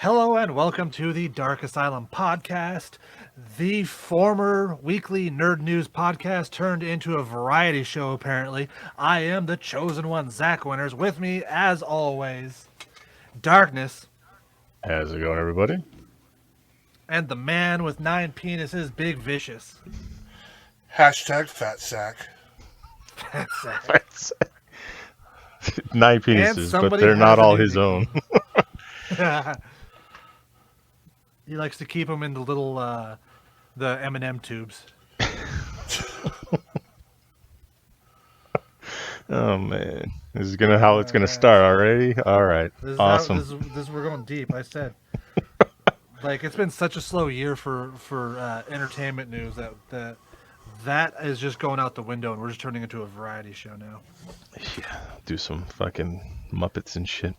Hello and welcome to the Dark Asylum podcast, the former weekly nerd news podcast turned into a variety show, apparently. I am the chosen one, Zach Winters. With me, as always, Darkness, How's it going, everybody? and the man with 9 penises, Big Vicious. Hashtag fat sack. That's Zach. That's 9 And penises, but somebody they're has not a all new his own. nickname. He likes to keep them in the little, the M&M tubes. Oh man, this is how it's gonna Alright. start already. All right, This is awesome. we're going deep. I said, like, it's been such a slow year for entertainment news that is just going out the window, and we're just turning into a variety show now. Yeah, do some fucking Muppets and shit.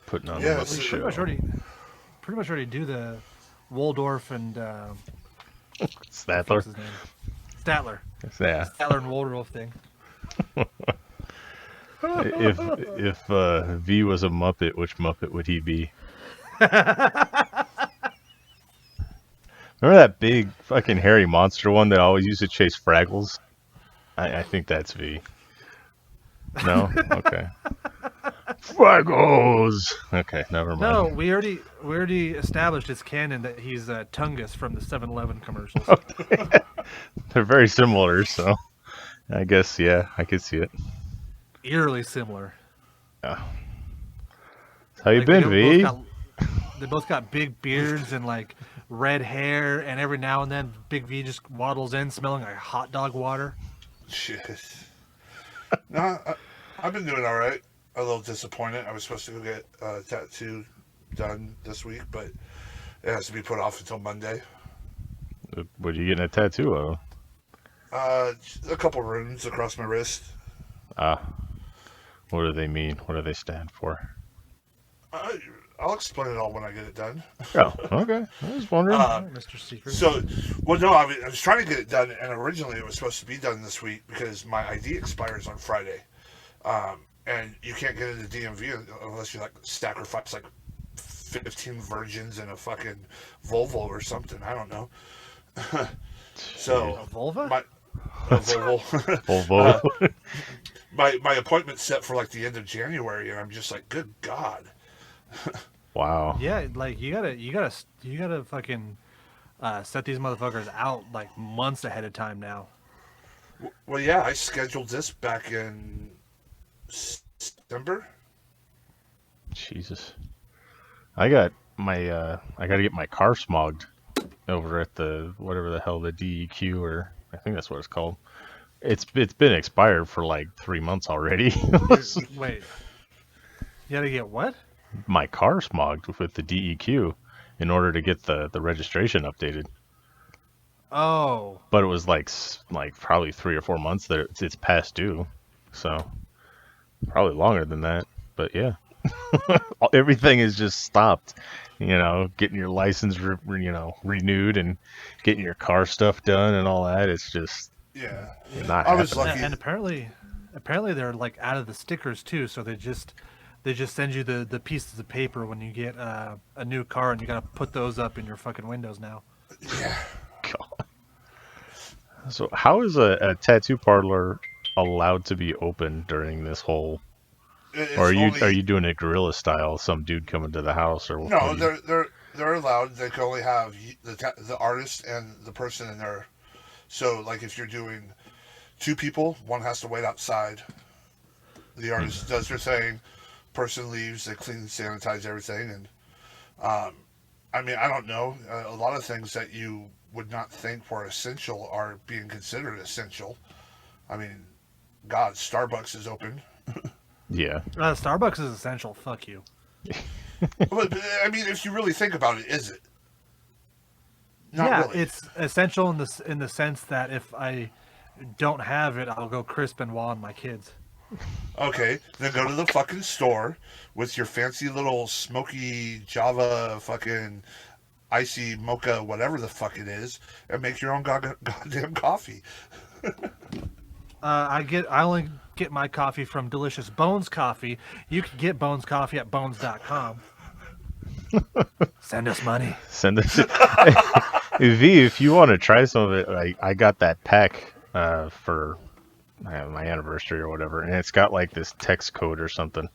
Putting on Yeah, the it's Muppet Pretty much show. already do the Waldorf and what the fuck's Statler. his name? Statler. Yeah. Statler and Waldorf thing. If V was a Muppet, which Muppet would he be? Remember that big fucking hairy monster one that always used to chase Fraggles? I think that's V. No? Okay. Fraggles! Okay, never mind. No, we already established it's canon that he's Tungus from the 7-Eleven commercials. They're very similar, so I guess, yeah, I could see it. Eerily similar. Yeah. How you Like, been, V? They both got big beards and like red hair, and every now and then Big V just waddles in smelling like hot dog water. Shit. No, I've been doing all right. A little disappointed. I was supposed to go get a tattoo done this week, but it has to be put off until Monday. What are you getting a tattoo of? A couple runes across my wrist. Ah, what do they mean? What do they stand for? I'll explain it all when I get it done. Oh, okay. I was wondering. Alright, Mr. Secret. So, well, no, I was trying to get it done, and originally it was supposed to be done this week because my ID expires on Friday. And you can't get into DMV unless you like sacrifice like 15 virgins and a fucking Volvo or something. I don't know. So A vulva? my a Volvo. Volvo. my appointment's set for like the end of January, and I'm just like, good God. Wow. Yeah, like you gotta fucking set these motherfuckers out like months ahead of time now. Well, yeah, I scheduled this back in September. Jesus. I got I gotta get my car smogged over at the whatever the hell the DEQ, or I think that's what it's called. It's been expired for like 3 months already. Wait, you gotta get what? My car smogged with the DEQ in order to get the registration updated. Oh, But it was like probably 3 or 4 months that it's past due. So probably longer than that. But yeah. Everything is just stopped. Getting your license renewed and getting your car stuff done and all that. It's just Yeah, not I was happening. lucky. and apparently they're like out of the stickers too. So they just send you the pieces of paper when you get a new car, and you gotta put those up in your fucking windows now. Yeah. God. So how is a tattoo parlor allowed to be open during this whole? It's Or are only, you doing it guerrilla style? Some dude coming to the house, or what? no, What do you- they're allowed. They can only have the artist and the person in there. So, like, if you're doing two people, one has to wait outside. The artist does their thing. Person leaves. They clean and sanitize everything. And I mean, I don't know. A lot of things that you would not think were essential are being considered essential. I mean, God, Starbucks is open. Yeah. Starbucks is essential. Fuck you. But I mean, if you really think about it, is it? Not Yeah, really. it's essential in the sense that if I don't have it, I'll go Chris Benoit on my kids. Okay, then go to the fucking store with your fancy little smoky Java fucking icy mocha, whatever the fuck it is, and make your own goddamn coffee. I only get my coffee from delicious Bones Coffee, you can get Bones Coffee at bones.com. Send us money. Send us. V, if you want to try some of it, I got that pack for my anniversary or whatever, and it's got like this text code or something.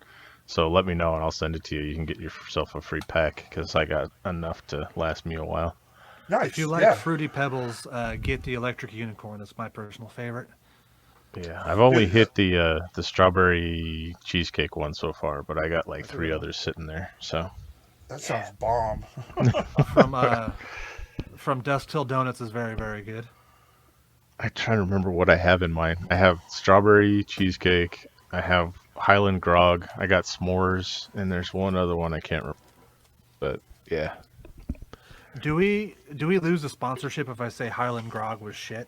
So let me know and I'll send it to you. You can get yourself a free pack because I got enough to last me a while. Nice. If you like Fruity Pebbles, get the Electric Unicorn. That's my personal favorite. Yeah, I've only hit the strawberry cheesecake one so far, but I got like 3 others sitting there. So that sounds bomb. From Dusk Till Donuts is very, very good. I try to remember what I have in mind. I have strawberry cheesecake. I have Highland Grog. I got s'mores, and there's one other one I can't remember. But yeah. Do we lose the sponsorship if I say Highland Grog was shit?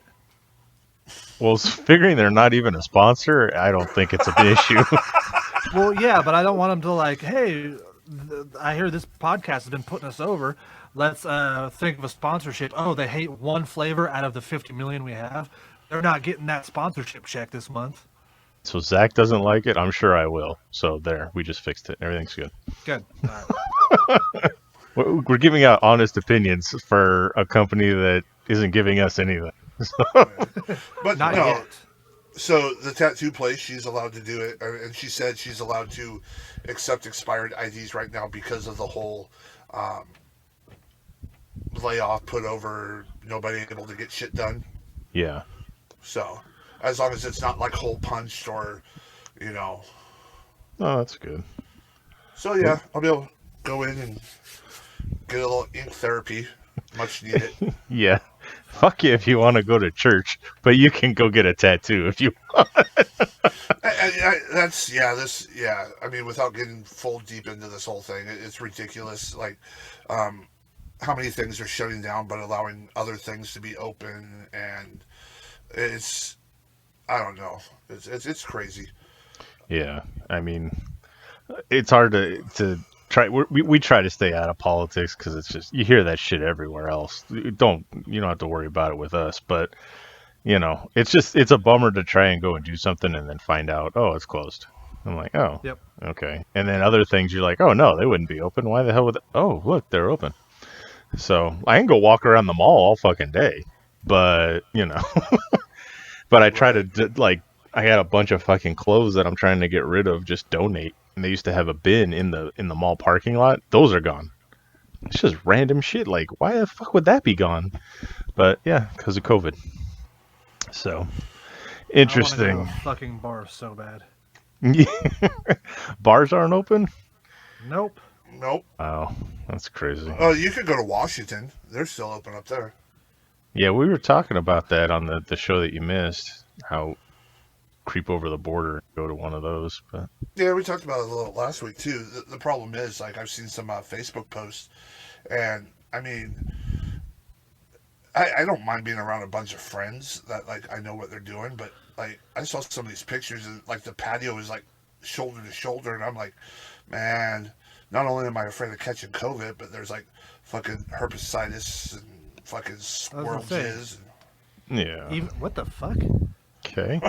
Well, figuring they're not even a sponsor, I don't think it's an issue. Well, yeah, but I don't want them to like, hey, I hear this podcast has been putting us over. Let's think of a sponsorship. Oh, they hate one flavor out of the 50 million we have. They're not getting that sponsorship check this month. So Zach doesn't like it. I'm sure I will. So there, we just fixed it. Everything's good. Good. We're giving out honest opinions for a company that isn't giving us anything. But Not no. yet. So the tattoo place, she's allowed to do it, and she said she's allowed to accept expired IDs right now because of the whole layoff put over nobody able to get shit done. Yeah. So as long as it's not like hole punched or, Oh, that's good. So yeah, I'll be able to go in and get a little ink therapy, much needed. Yeah. Fuck you if you want to go to church, but you can go get a tattoo if you want. I mean, without getting full deep into this whole thing, it's ridiculous. Like, how many things are shutting down but allowing other things to be open, and I don't know. It's crazy. Yeah, I mean, it's hard to try. We try to stay out of politics because it's just you hear that shit everywhere else. You don't have to worry about it with us, but it's a bummer to try and go and do something and then find out, oh, it's closed. I'm like, oh, yep, okay. And then other things you're like, oh no, they wouldn't be open. Why the hell would? Oh, look, they're open. So I can go walk around the mall all fucking day, but but I try to I had a bunch of fucking clothes that I'm trying to get rid of, just donate. And they used to have a bin in the mall parking lot. Those are gone. It's just random shit. Like, why the fuck would that be gone? But yeah, because of COVID. So interesting. I want to go to fucking bars so bad. Bars aren't open? Nope. Oh, that's crazy. Oh, you could go to Washington. They're still open up there. Yeah, we were talking about that on the show that you missed. How creep over the border and go to one of those. But yeah, we talked about it a little last week too. The problem is, like, I've seen some Facebook posts, and I mean, I don't mind being around a bunch of friends that, like, I know what they're doing, but like I saw some of these pictures and like the patio is like shoulder to shoulder, and I'm like, man, not only am I afraid of catching COVID, but there's like fucking herpesitis and fucking squirrel jizz. Yeah. What the fuck? Okay.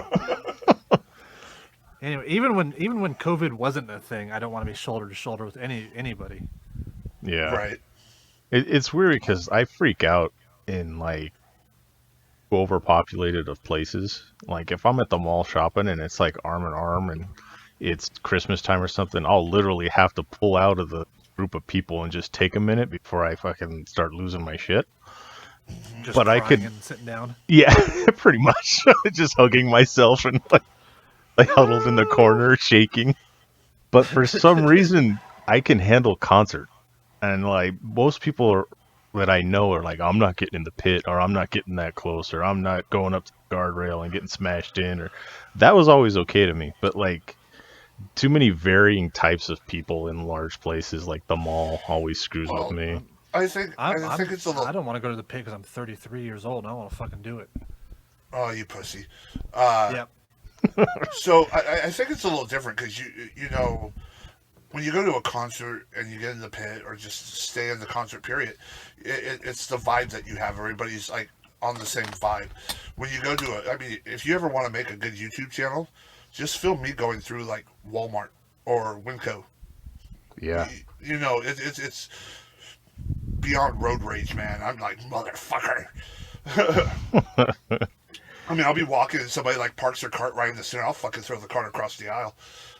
Anyway, even when COVID wasn't a thing, I don't want to be shoulder to shoulder with anybody. Yeah. Right. It's weird because I freak out in like overpopulated of places. Like if I'm at the mall shopping and it's like arm in arm and it's Christmas time or something, I'll literally have to pull out of the group of people and just take a minute before I fucking start losing my shit. Just but I could and sitting down. Yeah, pretty much. Just hugging myself and like huddled in the corner, shaking. But for some reason, I can handle concert, and like most people that I know are like, I'm not getting in the pit, or I'm not getting that close, or I'm not going up to the guardrail and getting smashed in, or that was always okay to me. But like too many varying types of people in large places, like the mall, always screws with me. I think it's a little. I don't want to go to the pit because I'm 33 years old and I want to fucking do it. Oh, you pussy. Yep. So I think it's a little different because you know when you go to a concert and you get in the pit or just stay in the concert period, it's the vibe that you have. Everybody's like on the same vibe. When you go to I mean, if you ever want to make a good YouTube channel, just film me going through like Walmart or Winco. Yeah. It's beyond road rage, man. I'm like, motherfucker. I mean, I'll be walking and somebody like parks their cart right in the center. I'll fucking throw the cart across the aisle.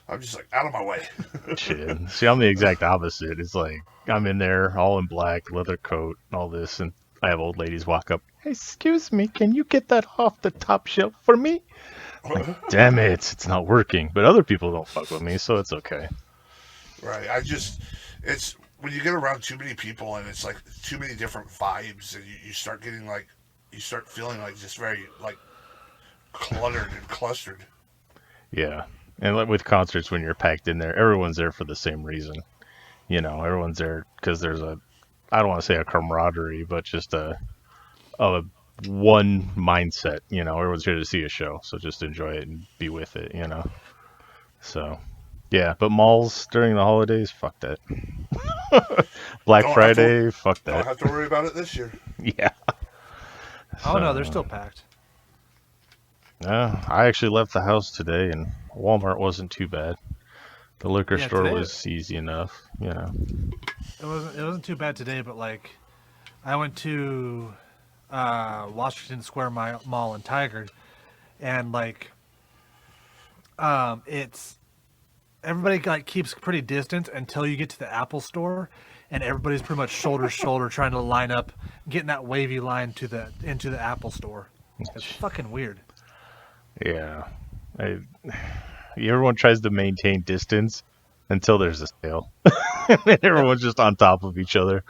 I'm just like, out of my way. Shit. See, I'm the exact opposite. It's like I'm in there all in black, leather coat, and all this, and I have old ladies walk up. Excuse me, can you get that off the top shelf for me? Like, damn it, it's not working. But other people don't fuck with me, so it's okay. Right. It's when you get around too many people and it's like too many different vibes, and you start getting like, you start feeling like just very like cluttered and clustered. Yeah. And like with concerts, when you're packed in there, everyone's there for the same reason. Everyone's there because there's I don't want to say a camaraderie, but just a one mindset. Everyone's here to see a show, so just enjoy it and be with it. So, yeah. But malls during the holidays, fuck that. Black Friday, fuck that. Don't have to worry about it this year. Yeah. Oh no, they're still packed. I actually left the house today, and Walmart wasn't too bad. The liquor store was easy enough. It wasn't too bad today, but like, I went to Washington Square Mall in Tigard, and like, it's everybody like keeps pretty distant until you get to the Apple store, and everybody's pretty much shoulder to shoulder trying to line up, getting that wavy line into the Apple store. It's fucking weird. Yeah. Everyone tries to maintain distance until there's a sale. And everyone's just on top of each other.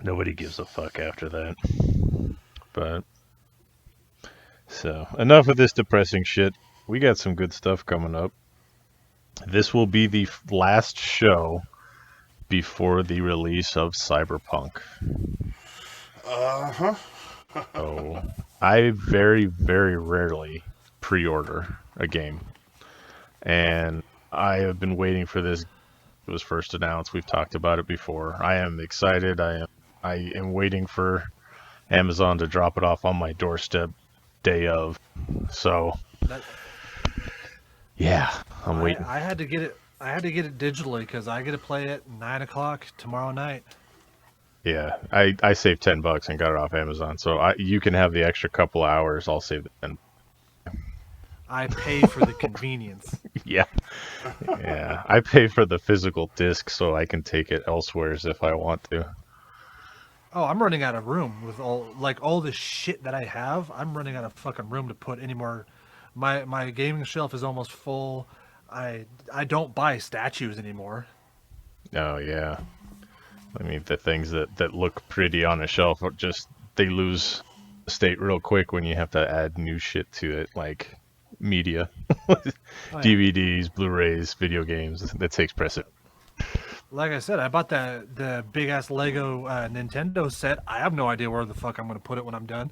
Nobody gives a fuck after that. But, so, enough of this depressing shit. We got some good stuff coming up. This will be the last show before the release of Cyberpunk. Uh-huh. Oh, I very, very rarely pre-order a game. And I have been waiting for this. It was first announced. We've talked about it before. I am excited. I am waiting for Amazon to drop it off on my doorstep day of. So, yeah, I'm waiting. I had to get it. I had to get it digitally because I get to play it 9:00 tomorrow night. Yeah, I saved $10 and got it off Amazon. So you can have the extra couple hours. I'll save the 10. I pay for the convenience. Yeah. Yeah. I pay for the physical disc so I can take it elsewhere if I want to. Oh, I'm running out of room with all the shit that I have. I'm running out of fucking room to put any more. My gaming shelf is almost full. I don't buy statues anymore. Oh, yeah. I mean, the things that look pretty on a shelf, they lose state real quick when you have to add new shit to it, like media. DVDs, Blu-rays, video games. That takes precedent. Like I said, I bought the big ass Lego Nintendo set. I have no idea where the fuck I'm gonna put it when I'm done.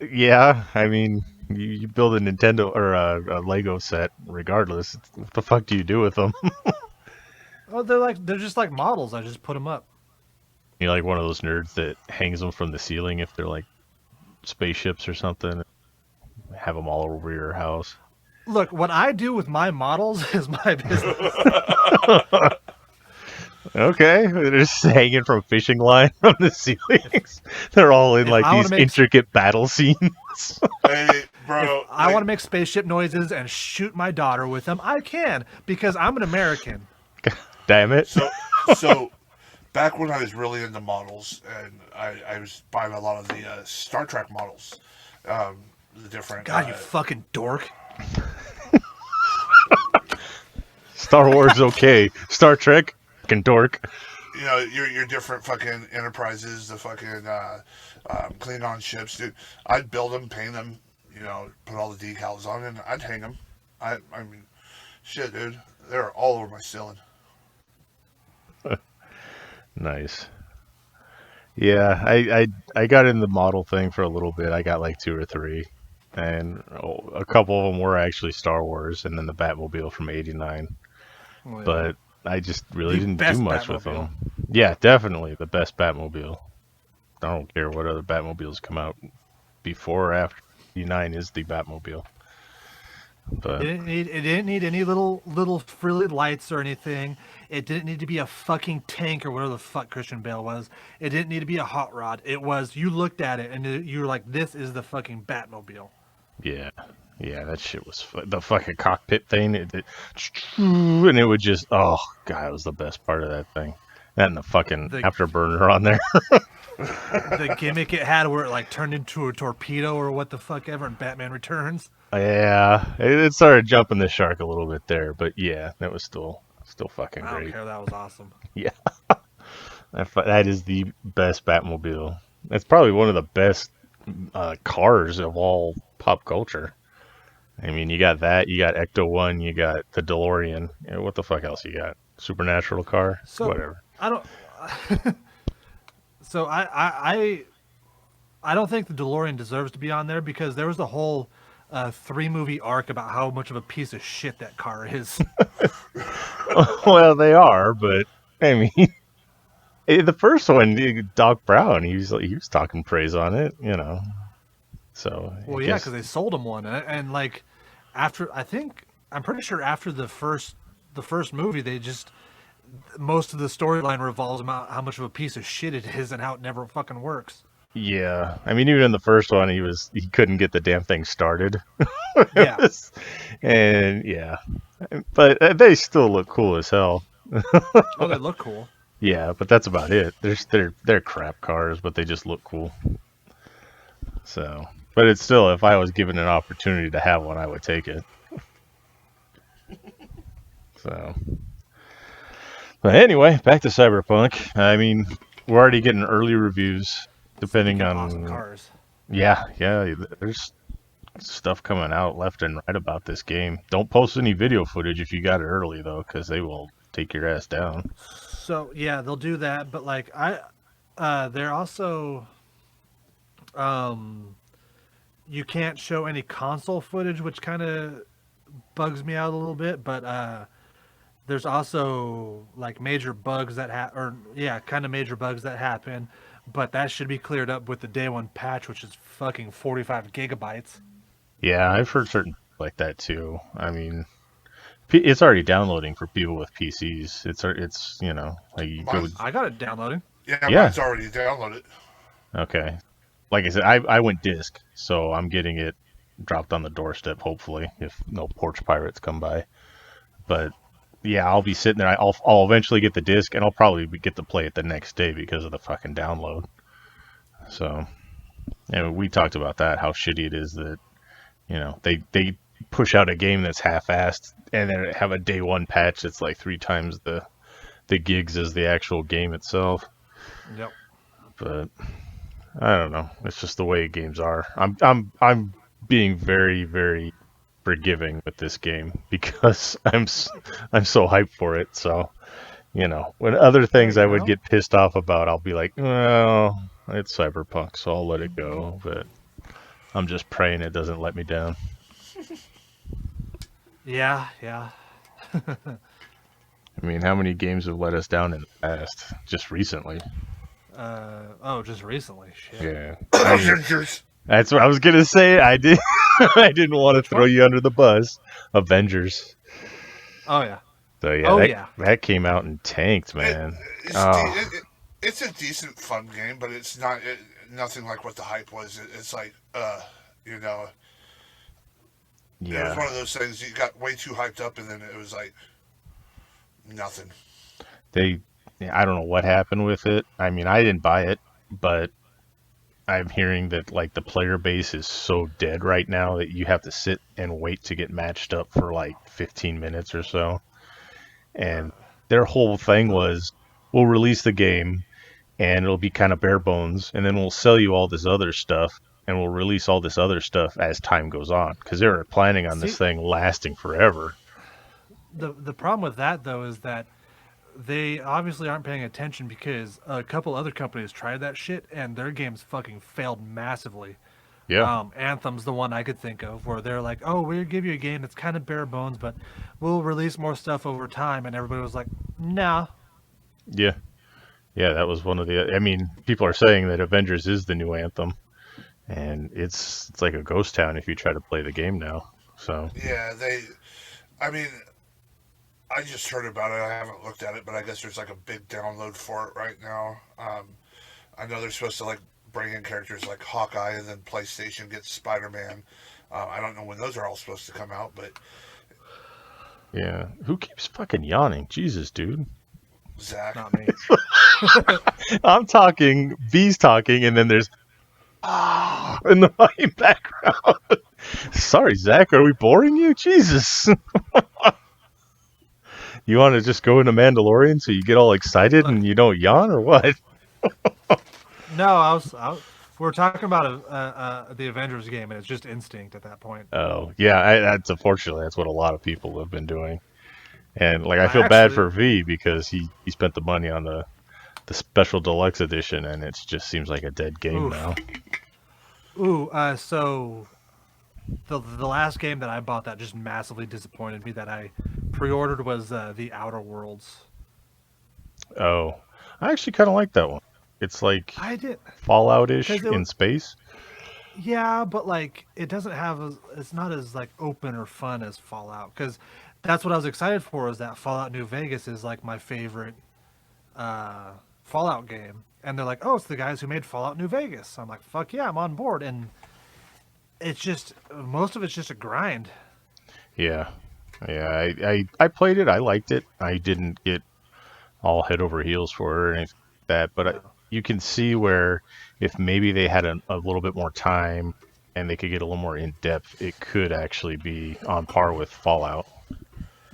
Yeah, I mean, you build a Nintendo or a Lego set regardless. What the fuck do you do with them? Oh, they're just like models. I just put them up. You're like one of those nerds that hangs them from the ceiling if they're like spaceships or something. Have them all over your house. Look, what I do with my models is my business. Okay, they're just hanging from fishing line from the ceilings. They're all in like these intricate battle scenes. Hey, bro. I want to make spaceship noises and shoot my daughter with them. I can because I'm an American. Damn it. So back when I was really into models, and I was buying a lot of the Star Trek models, the different. God, you fucking dork. Star Wars, okay. Star Trek, fucking dork. You know, your different fucking enterprises, the fucking Klingon ships, dude. I'd build them, paint them, put all the decals on, and I'd hang them. I mean, shit, dude. They're all over my ceiling. Nice. Yeah, I got in the model thing for a little bit. I got like 2 or 3. And a couple of them were actually Star Wars, and then the Batmobile from '89. Oh, yeah. But I just really didn't do much with them. Yeah, definitely the best Batmobile. I don't care what other Batmobiles come out before or after. 1989 is the Batmobile. But It didn't need any little frilly lights or anything. It didn't need to be a fucking tank or whatever the fuck Christian Bale was. It didn't need to be a hot rod. It was, you looked at it and you were like, this is the fucking Batmobile. yeah, that shit was the fucking cockpit thing. And it would just, oh god, it was the best part of that thing. That and the fucking afterburner on there. The gimmick it had where it like turned into a torpedo or what the fuck ever in Batman Returns. Yeah, it started jumping the shark a little bit there, but yeah, that was still fucking I great. don't care, that was awesome. Yeah, that is the best Batmobile. That's probably one of the best cars of all pop culture. I mean, you got that, you got Ecto-1, you got the DeLorean. What the fuck else you got? Supernatural car? So, whatever. I don't. So I don't think the DeLorean deserves to be on there because there was the whole 3-movie arc about how much of a piece of shit that car is. Well, they are, but I mean, the first one, Doc Brown, he was talking praise on it, you know. So well, yeah, because they sold him one, and like after I'm pretty sure after the first movie, they just most of the storyline revolves about how much of a piece of shit it is and how it never fucking works. Yeah, I mean, even in the first one, he couldn't get the damn thing started. Yeah, and yeah, but they still look cool as hell. Oh, they look cool. Yeah, but that's about it. They're crap cars, but they just look cool. So, but it's still, if I was given an opportunity to have one, I would take it. So, but anyway, back to Cyberpunk. I mean, we're already getting early reviews, depending on awesome cars. Yeah, there's stuff coming out left and right about this game. Don't post any video footage if you got it early though, because they will take your ass down. So yeah, they'll do that, but like they're also, you can't show any console footage, which kind of bugs me out a little bit. But there's also like major bugs that major bugs that happen. But that should be cleared up with the day one patch, which is fucking 45 gigabytes. Yeah, I've heard certain like that too. I mean, it's already downloading for people with PCs. It's you know, like you go. I got it downloading. Yeah, mine's already downloaded. Okay, like I said, I went disc, so I'm getting it dropped on the doorstep. Hopefully, if no porch pirates come by. But yeah, I'll be sitting there. I'll eventually get the disc, and I'll probably get to play it the next day because of the fucking download. So, and we talked about that, how shitty it is that, you know, they push out a game that's half-assed and then have a day one patch that's like 3 times the gigs as the actual game itself. Yep. But I don't know. It's just the way games are. I'm being very, very forgiving with this game because I'm so hyped for it. So, you know, when other things I would get pissed off about, I'll be like, well, it's Cyberpunk, so I'll let it go. But I'm just praying it doesn't let me down. Yeah. I mean, how many games have let us down in the past? Just recently. Just recently. Shit. Yeah. Avengers. That's what I was gonna say. I didn't want to throw you under the bus. Avengers. Oh yeah. So yeah, that came out and tanked, man. It's a decent, fun game, but it's not nothing like what the hype was. It's like, you know, it was one of those things you got way too hyped up, and then it was like nothing. I don't know what happened with it. I mean, I didn't buy it, but I'm hearing that like the player base is so dead right now that you have to sit and wait to get matched up for like 15 minutes or so. And their whole thing was, we'll release the game and it'll be kind of bare bones, and then we'll sell you all this other stuff, and we'll release all this other stuff as time goes on, because they were planning on this thing lasting forever. The problem with that though is that they obviously aren't paying attention, because a couple other companies tried that shit and their games fucking failed massively. Yeah. Anthem's the one I could think of where they're like, oh, we'll give you a game that's kind of bare bones, but we'll release more stuff over time. And everybody was like, nah. Yeah, that was one of the... I mean, people are saying that Avengers is the new Anthem. and it's like a ghost town if you try to play the game now. So Yeah, they. I mean, I just heard about it. I haven't looked at it, but I guess there's like a big download for it right now. I know they're supposed to like bring in characters like Hawkeye, and then PlayStation gets Spider-Man. I don't know when those are all supposed to come out, but yeah, who keeps fucking yawning? Jesus, dude. Zach. Not me. I'm talking, V's talking, and then there's in the fucking background. Sorry, Zach, are we boring you? Jesus. You want to just go into Mandalorian so you get all excited and you don't yawn, or what? No, I was we were talking about the Avengers game, and it's just instinct at that point. Oh, yeah, that's unfortunately that's what a lot of people have been doing. And like I I feel bad actually- for V because he spent the money on the special deluxe edition, and it just seems like a dead game Oof. now. Ooh, so the last game that I bought that just massively disappointed me that I pre-ordered was The Outer Worlds. Oh, I actually kind of like that one. It's like I did, Fallout-ish 'Cause it in was- space. yeah, but like it doesn't have it's not as like open or fun as Fallout, because that's what I was excited for, is that Fallout New Vegas is like my favorite Fallout game, and they're like, oh, it's the guys who made Fallout New Vegas. So I'm like, fuck yeah, I'm on board, and it's just most of it's just a grind. Yeah, yeah. I played it. I liked it. I didn't get all head over heels for it or anything like that, but you can see where if maybe they had a little bit more time and they could get a little more in depth, it could actually be on par with Fallout.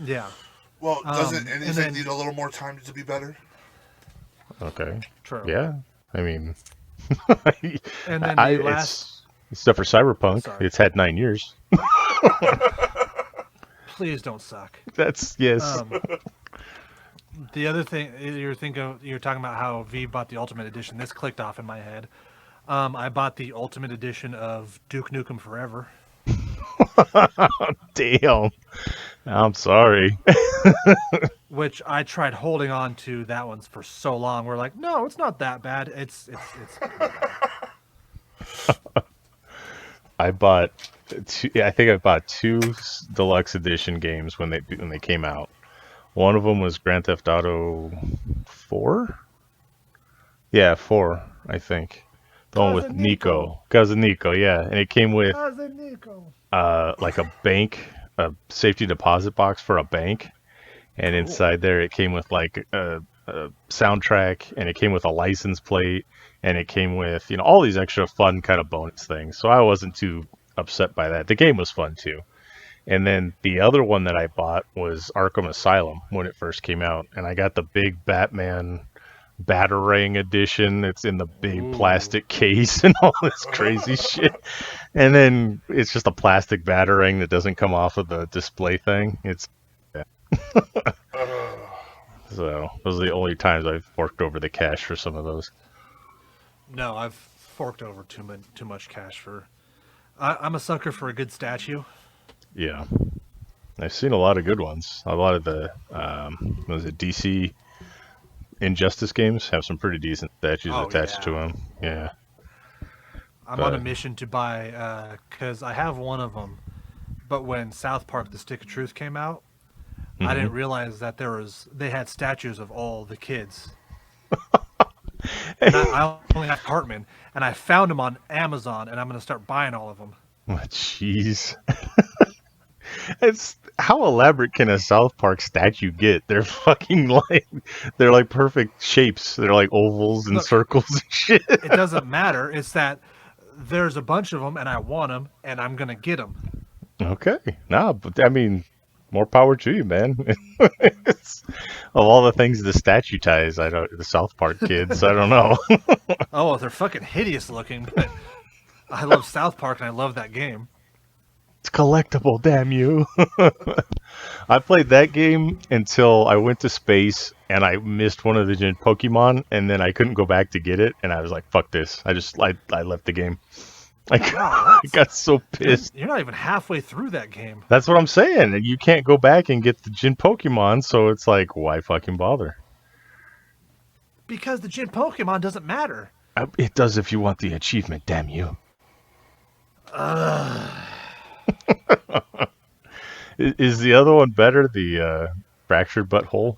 Yeah, Well, doesn't and anything then- need a little more time to be better? Okay. true. Yeah. I mean, And then the last, except for Cyberpunk, Sorry. it's had 9 years. please don't suck. That's yes. The other thing you're talking about how V bought the Ultimate Edition. This clicked off in my head. I bought the Ultimate Edition of Duke Nukem Forever. Damn. I'm sorry. Which I tried holding on to that one for so long. We're like, no, it's not that bad. It's I bought I think I bought two deluxe edition games when they came out. One of them was Grand Theft Auto 4? Yeah, 4, I think. The one with Cousin Nico. Cousin Nico, yeah. And it came with like a bank, a safety deposit box for a bank. And inside there it came with like a soundtrack, and it came with a license plate, and it came with, all these extra fun kind of bonus things. So I wasn't too upset by that. The game was fun too. And then the other one that I bought was Arkham Asylum when it first came out, and I got the big Batman Batarang edition. It's in the big plastic case and all this crazy shit. And then it's just a plastic Batarang that doesn't come off of the display thing. It's so those are the only times I've forked over the cash for some of those. No, I've forked over too much cash for. I'm a sucker for a good statue. Yeah, I've seen a lot of good ones. A lot of the was it DC Injustice games have some pretty decent statues attached to them. Yeah, I'm on a mission to buy because I have one of them, but when South Park: The Stick of Truth came out, I didn't realize that they had statues of all the kids. And I only have Cartman, and I found them on Amazon, and I'm going to start buying all of them. oh, jeez. It's how elaborate can a South Park statue get? They're fucking they're like perfect shapes. They're like ovals and Look, circles and shit. It doesn't matter. It's that there's a bunch of them, and I want them, and I'm going to get them. Okay, but I mean, more power to you, man. Of all the things to statutize, the South Park kids, I don't know. Oh, they're fucking hideous looking, but I love South Park, and I love that game. It's collectible, damn you. I played that game until I went to space and I missed one of the gym Pokemon, and then I couldn't go back to get it, and I was like, fuck this. I left the game. I got so pissed. You're not even halfway through that game. That's what I'm saying. You can't go back and get the gym Pokemon, so it's like, why fucking bother? Because the gym Pokemon doesn't matter. It does if you want the achievement, damn you. Is the other one better? The fractured butthole?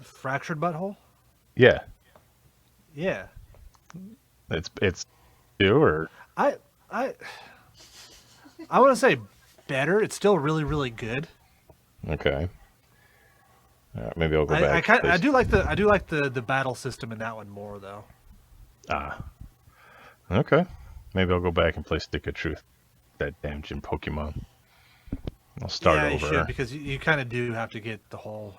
Fractured butthole? Yeah, Yeah. it's two or I I I want to say better. It's still really really good. okay. Maybe I'll go I back. I do like the battle system in that one more though. Ah, okay. Maybe I'll go back and play Stick of Truth. That damn gym Pokemon. I'll start Yeah, you over. should because you kind of do have to get the whole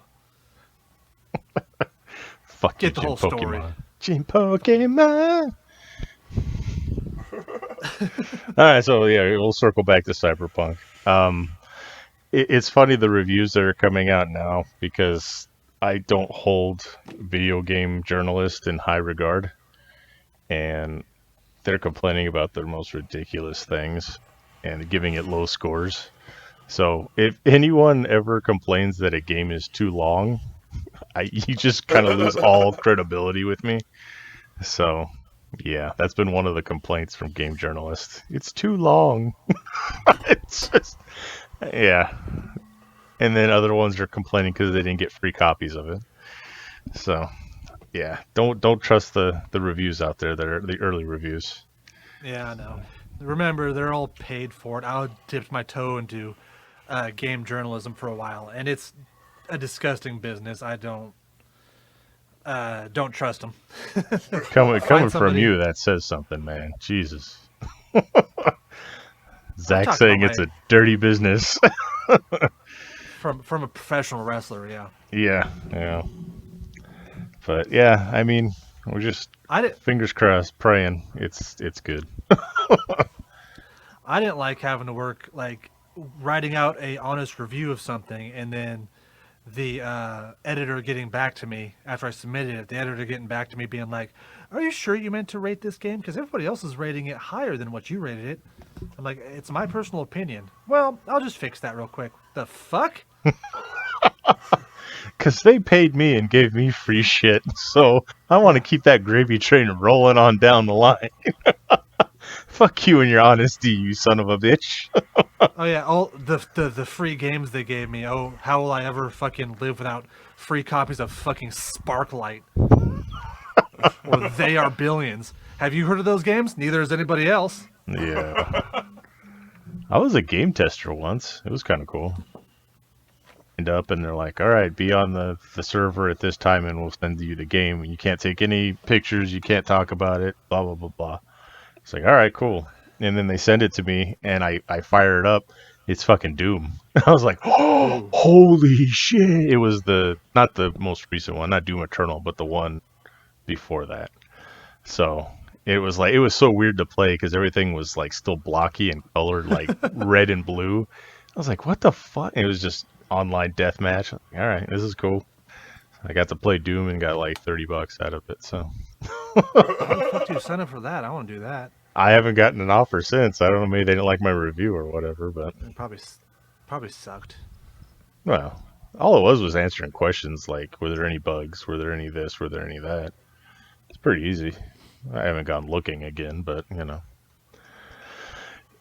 Fuck you, get the Gym whole story. Pokemon. Gym Pokemon. All right, so yeah, we'll circle back to Cyberpunk. It's funny the reviews that are coming out now because I don't hold video game journalists in high regard, and they're complaining about the most ridiculous things and giving it low scores. So if anyone ever complains that a game is too long, you just kind of lose all credibility with me. So yeah, that's been one of the complaints from game journalists. It's too long. It's just yeah. And then other ones are complaining because they didn't get free copies of it. So yeah, don't trust the reviews out there that are the early reviews. Yeah, I know. Remember, they're all paid for it. I dipped my toe into game journalism for a while, and it's a disgusting business. I don't trust them. Coming from somebody- you, that says something, man. Jesus. Zach talking saying about it's a dirty business. from a professional wrestler. Yeah, yeah. But yeah, I mean, we're just I didn't. fingers crossed, praying it's good. I didn't like having to work like writing out a honest review of something and then the editor getting back to me after I submitted it. The editor getting back to me being like, "Are you sure you meant to rate this game? Because everybody else is rating it higher than what you rated it." I'm like, "It's my personal opinion." Well, I'll just fix that real quick. The fuck? Because they paid me and gave me free shit, so I want to keep that gravy train rolling on down the line. Fuck you and your honesty, you son of a bitch. Oh yeah, all the free games they gave me. Oh, how will I ever fucking live without free copies of fucking Sparklight? Or They Are Billions. Have you heard of those games? Neither has anybody else. Yeah. I was a game tester once. It was kind of cool. Up and they're like, all right, be on the server at this time and we'll send you the game. You can't take any pictures. You can't talk about it. Blah, blah, blah, blah. It's like, all right, cool. And then they send it to me and I fire it up. It's fucking Doom. I was like, oh, holy shit. It was not the most recent one, not Doom Eternal, but the one before that. So it was so weird to play because everything was like still blocky and colored like red and blue. I was like, what the fuck? It was just online deathmatch. All right, this is cool. I got to play Doom and got like $30 out of it. So Fuck you, sign up for that. I want to do that. I haven't gotten an offer since. I don't know, maybe they didn't like my review or whatever. But It probably sucked. well, all it was answering questions like, were there any bugs? Were there any this? Were there any that? It's pretty easy. I haven't gone looking again, but you know,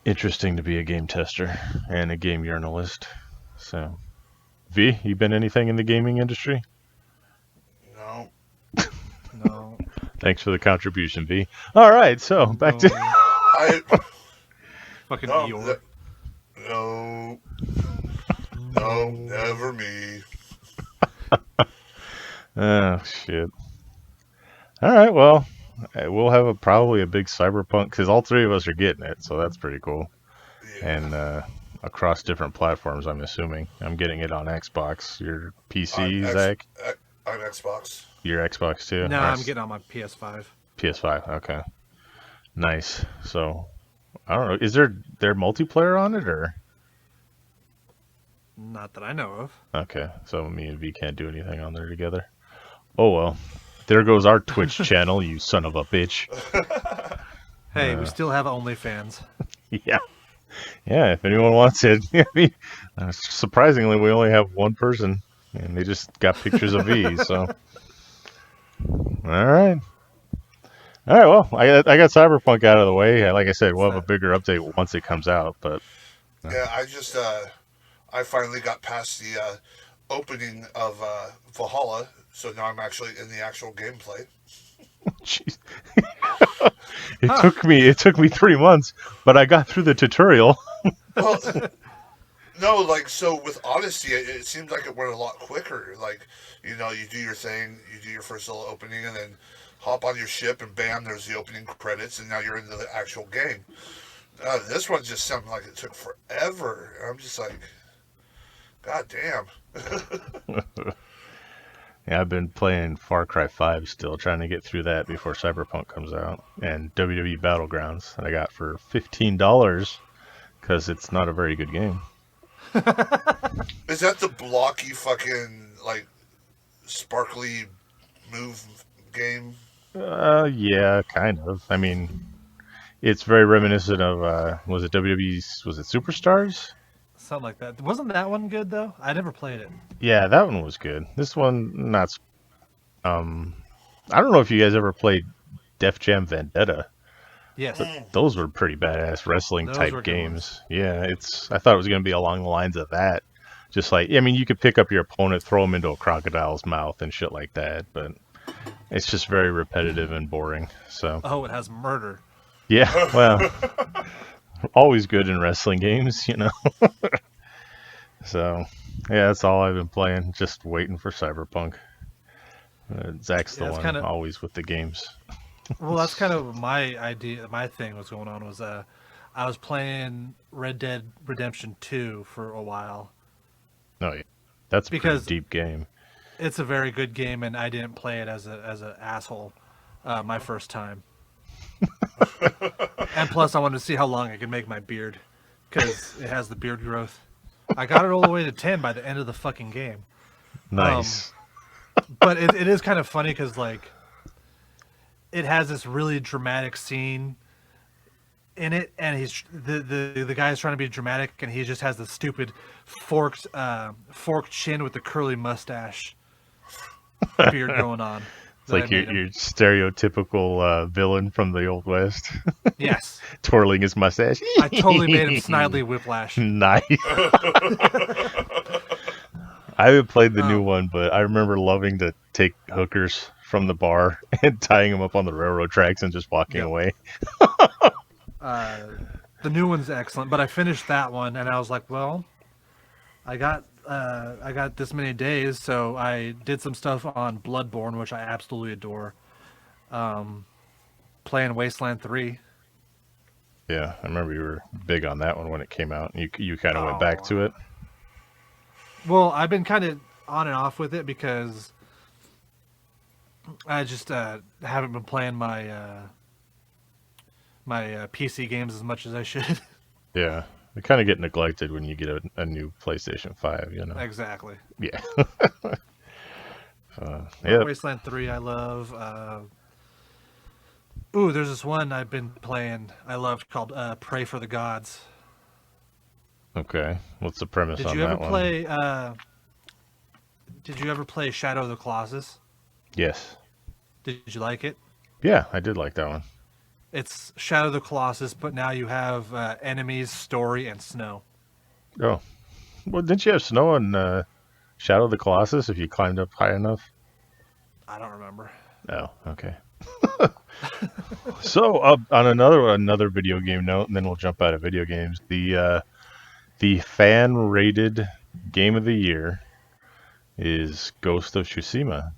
interesting to be a game tester and a game journalist. So. V, you been anything in the gaming industry? No. No. Thanks for the contribution, V. All right, so back to I fucking no, Eeyore. no, never me. oh shit. All right, well, we'll have probably a big Cyberpunk because all three of us are getting it, so that's pretty cool. Yeah. And across different platforms, I'm assuming. I'm getting it on Xbox. Your PC, Zach? On Xbox. Your Xbox too? No, Nice. I'm getting on my PS5. PS5, okay. Nice. So, I don't know. Is there multiplayer on it or? Not that I know of. Okay, so me and V can't do anything on there together. Oh well. There goes our Twitch channel, you son of a bitch. Hey, we still have OnlyFans. Yeah. Yeah, if anyone wants it. I mean, surprisingly, we only have one person, and they just got pictures of V, so. All right. All right, well, I got Cyberpunk out of the way. Like I said, we'll have a So, bigger update once it comes out. But Yeah, I finally got past the opening of Valhalla, so now I'm actually in the actual gameplay. jeez, huh. it took me 3 months, but I got through the tutorial. Well, no, like so with Odyssey, it seems like it went a lot quicker. Like, you do your thing, you do your first little opening, and then hop on your ship, and bam, there's the opening credits, and now you're into the actual game. This one just sounded like it took forever. And I'm just like, God damn. Yeah, I've been playing Far Cry 5 still, trying to get through that before Cyberpunk comes out, and WWE Battlegrounds that I got for $15 because it's not a very good game. Is that the blocky fucking like sparkly move game? Yeah, kind of. I mean, it's very reminiscent of was it WWE's? Was it Superstars? Something like that. Wasn't that one good though? I never played it. Yeah, that one was good. This one not. I don't know if you guys ever played Def Jam Vendetta. Yes, Those were pretty badass wrestling those type were good ones. games. Yeah, I thought it was gonna be along the lines of that. Just like, I mean, you could pick up your opponent, throw him into a crocodile's mouth, and shit like that. But it's just very repetitive and boring. So Oh, it has murder. yeah, well, always good in wrestling games, So yeah, that's all I've been playing. Just waiting for Cyberpunk. Zach's Yeah, the it's one kind of always with the games. well. That's kind of my idea. My thing was going on was I was playing Red Dead Redemption 2 for a while No, yeah, that's a pretty because deep game. it's a very good game, and I didn't play it as an asshole my first time. And plus, I wanted to see how long I could make my beard because it has the beard growth. I got it all the way to 10 by the end of the fucking game. Nice. But it is kind of funny because like it has this really dramatic scene in it, and the guy is trying to be dramatic, and he just has the stupid forked chin with the curly mustache beard going on. It's like your stereotypical villain from the Old West, Yes, twirling his mustache. I totally made him Snidely Whiplash. Nice. I haven't played the new Um, one, but I remember loving to take hookers from the bar and tying them up on the railroad tracks and just walking Yep. away. The new one's excellent, but I finished that one, and I was like, well, I got this many days, so I did some stuff on Bloodborne, which I absolutely adore. Playing Wasteland 3. Yeah, I remember you were big on that one when it came out. You kind of went back Oh. to it. Well, I've been kind of on and off with it because I just haven't been playing my PC games as much as I should. Yeah, they kind of get neglected when you get a new PlayStation 5, Exactly. Yeah. Yeah. Wasteland 3 I love. Ooh, there's this one I've been playing I loved called Pray for the Gods. Okay. What's the premise Did on you ever that one? play Did you ever play Shadow of the Colossus? Yes. Did you like it? Yeah, I did like that one. It's Shadow of the Colossus, but now you have enemies, story, and snow. Oh. Well, didn't you have snow in Shadow of the Colossus if you climbed up high enough? I don't remember. Oh, okay. So, on another video game note, and then we'll jump out of video games. The fan-rated game of the year is Ghost of Tsushima.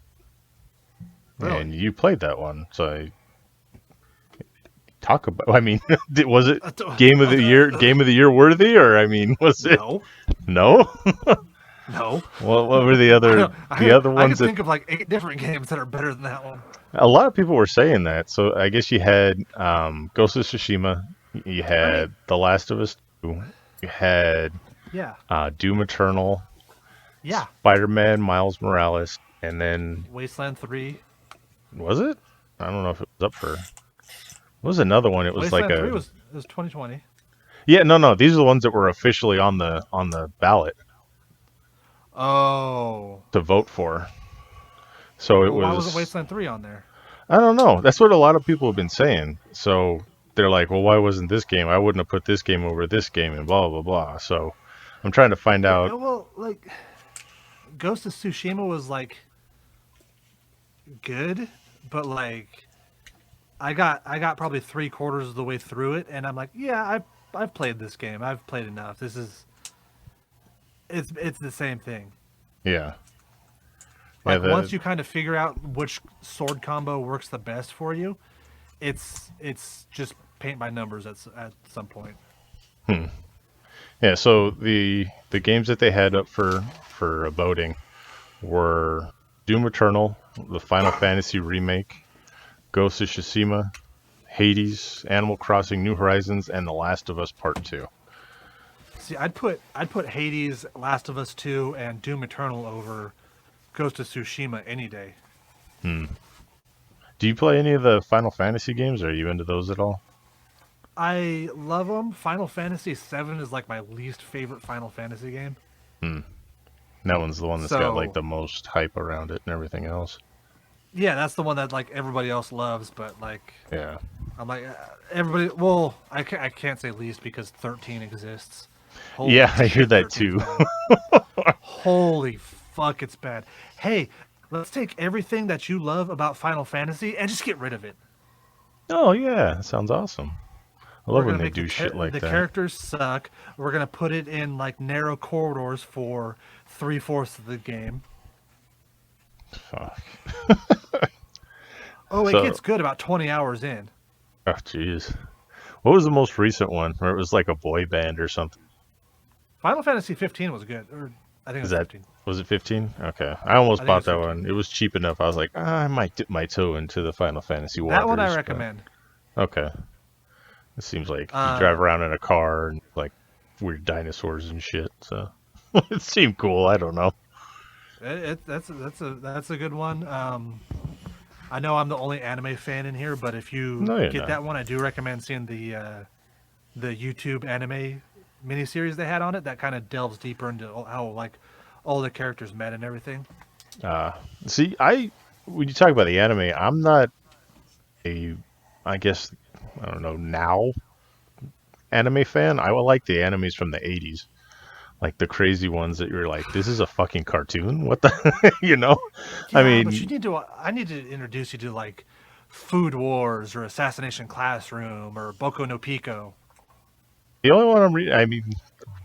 Really? And you played that one, so talk about. I mean, was it game of the year worthy, or I mean, was it No. no? No. What were the other I ones can that think of like 8 different games that are better than that one. a lot of people were saying that? So I guess you had Ghost of Tsushima, you had The Last of Us 2, you had Yeah. Doom Eternal, Yeah. Spider-Man, Miles Morales, and then Wasteland 3. was it? I don't know if it was up for. What was another one? It was Wasteland like 3 a was 2020. yeah. No. These are the ones that were officially on the ballot Oh. to vote for. So it Well, why was. wasn't Wasteland 3 on there? I don't know. That's what a lot of people have been saying. So they're like, well, why wasn't this game? I wouldn't have put this game over this game and blah, blah, blah. So I'm trying to find out. Yeah, well, like Ghost of Tsushima was like good, but like I got probably 3/4 of the way through it, and I'm like, yeah, I've played this game. I've played enough. It's the same thing. Yeah. Yeah, Like once you kind of figure out which sword combo works the best for you, it's just paint by numbers at some point. yeah. So the games that they had up for voting were Doom Eternal, the Final Fantasy remake, Ghost of Tsushima, Hades, Animal Crossing: New Horizons, and The Last of Us Part 2. See, I'd put Hades, Last of Us 2, and Doom Eternal over Ghost of Tsushima any day. Do you play any of the Final Fantasy games? Are you into those at all? I love them. Final Fantasy 7 is like my least favorite Final Fantasy game. That one's the one that's got like So- the most hype around it and everything else. Yeah, that's the one that like everybody else loves, but like Yeah. I'm like everybody. Well, I can't say least because 13 exists. Holy Yeah, I hear shit, that 13's too. bad. Holy fuck, it's bad. Hey, let's take everything that you love about Final Fantasy and just get rid of it. Oh yeah, that sounds awesome. I love when they do shit like the that. characters suck. We're gonna put it in like narrow corridors for 3/4 of the game. Fuck. Oh, it So- gets good about 20 hours in. Oh jeez. What was the most recent one where it was like a boy band or something? Final Fantasy 15 was good, or I think it was Is that 15. was it 15? Okay, I almost I think bought it's that 15. one. It was cheap enough. I was like, I might dip my toe into the Final Fantasy waters. That one I but- recommend. Okay. It seems like you Uh, drive around in a car and like weird dinosaurs and shit. So it seemed cool. I don't know. That's a good one. I know I'm the only anime fan in here, but if you No, you're get not. that one, I do recommend seeing the YouTube anime miniseries they had on it. That kind of delves deeper into how like all the characters met and everything. See, when you talk about the anime, I'm not I guess I don't know now anime fan. I would like the animes from the 80s. Like the crazy ones that you're like, this is a fucking cartoon. What the, you know? I Yeah, mean, but you need to. I need to introduce you to like Food Wars or Assassination Classroom or Boku no Pico. the only one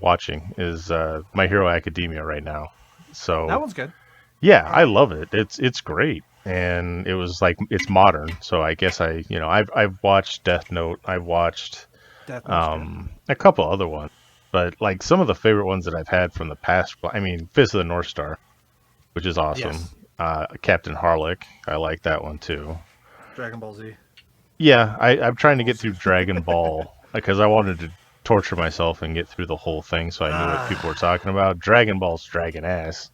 watching is My Hero Academia right now. So That one's good. yeah, I love it. It's great, and it was like it's modern. So I guess I've watched Death Note. I've watched Death Note's a couple other ones, but like some of the favorite ones that I've had from the past. I mean, Fist of the North Star, which is awesome. Yes. Captain Harlock, I like that one too. good. Dragon Ball Z. Yeah, I'm trying to get through Dragon Ball because I wanted to torture myself and get through the whole thing, so I knew what people were talking about. Dragon Ball's dragon ass.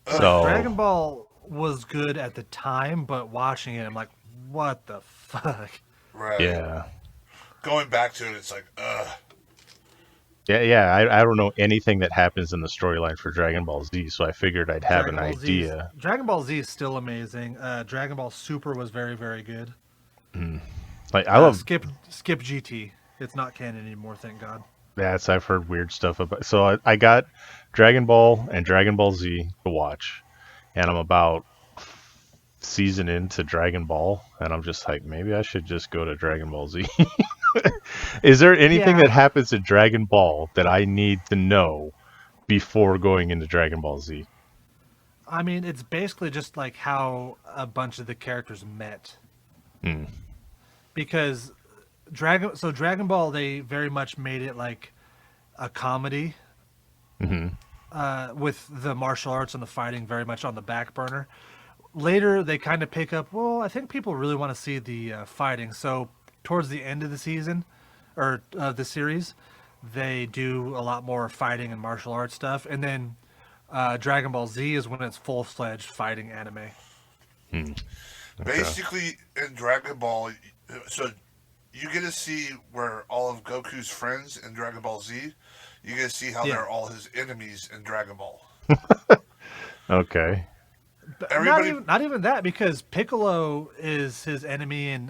So Dragon Ball was good at the time, but watching it, I'm like, what the fuck? Right. yeah, Going back to it, it's like, yeah. I don't know anything that happens in the storyline for Dragon Ball Z, so I figured I'd have an idea. Dragon Ball Z is still amazing. Dragon Ball Super was very, very good. Like I love skip GT. It's not canon anymore, thank God. that. I've heard weird stuff about. So I got Dragon Ball and Dragon Ball Z to watch, and I'm about season into Dragon Ball, and I'm just like, maybe I should just go to Dragon Ball Z. Is there anything Yeah. that happens in Dragon Ball that I need to know before going into Dragon Ball Z? I mean, it's basically just like how a bunch of the characters met. Because Dragon Ball, they very much made it like a comedy. With the martial arts and the fighting very much on the back burner. Later, they kind of pick up, well, I think people really want to see the fighting. So towards the end of the season, or the series, they do a lot more fighting and martial arts stuff. And then Dragon Ball Z is when it's full-fledged fighting anime. basically in Dragon Ball, so you get to see where all of Goku's friends in Dragon Ball Z, you get to see how Yeah. they're all his enemies in Dragon Ball. Okay. But everybody. not even that, because Piccolo is his enemy in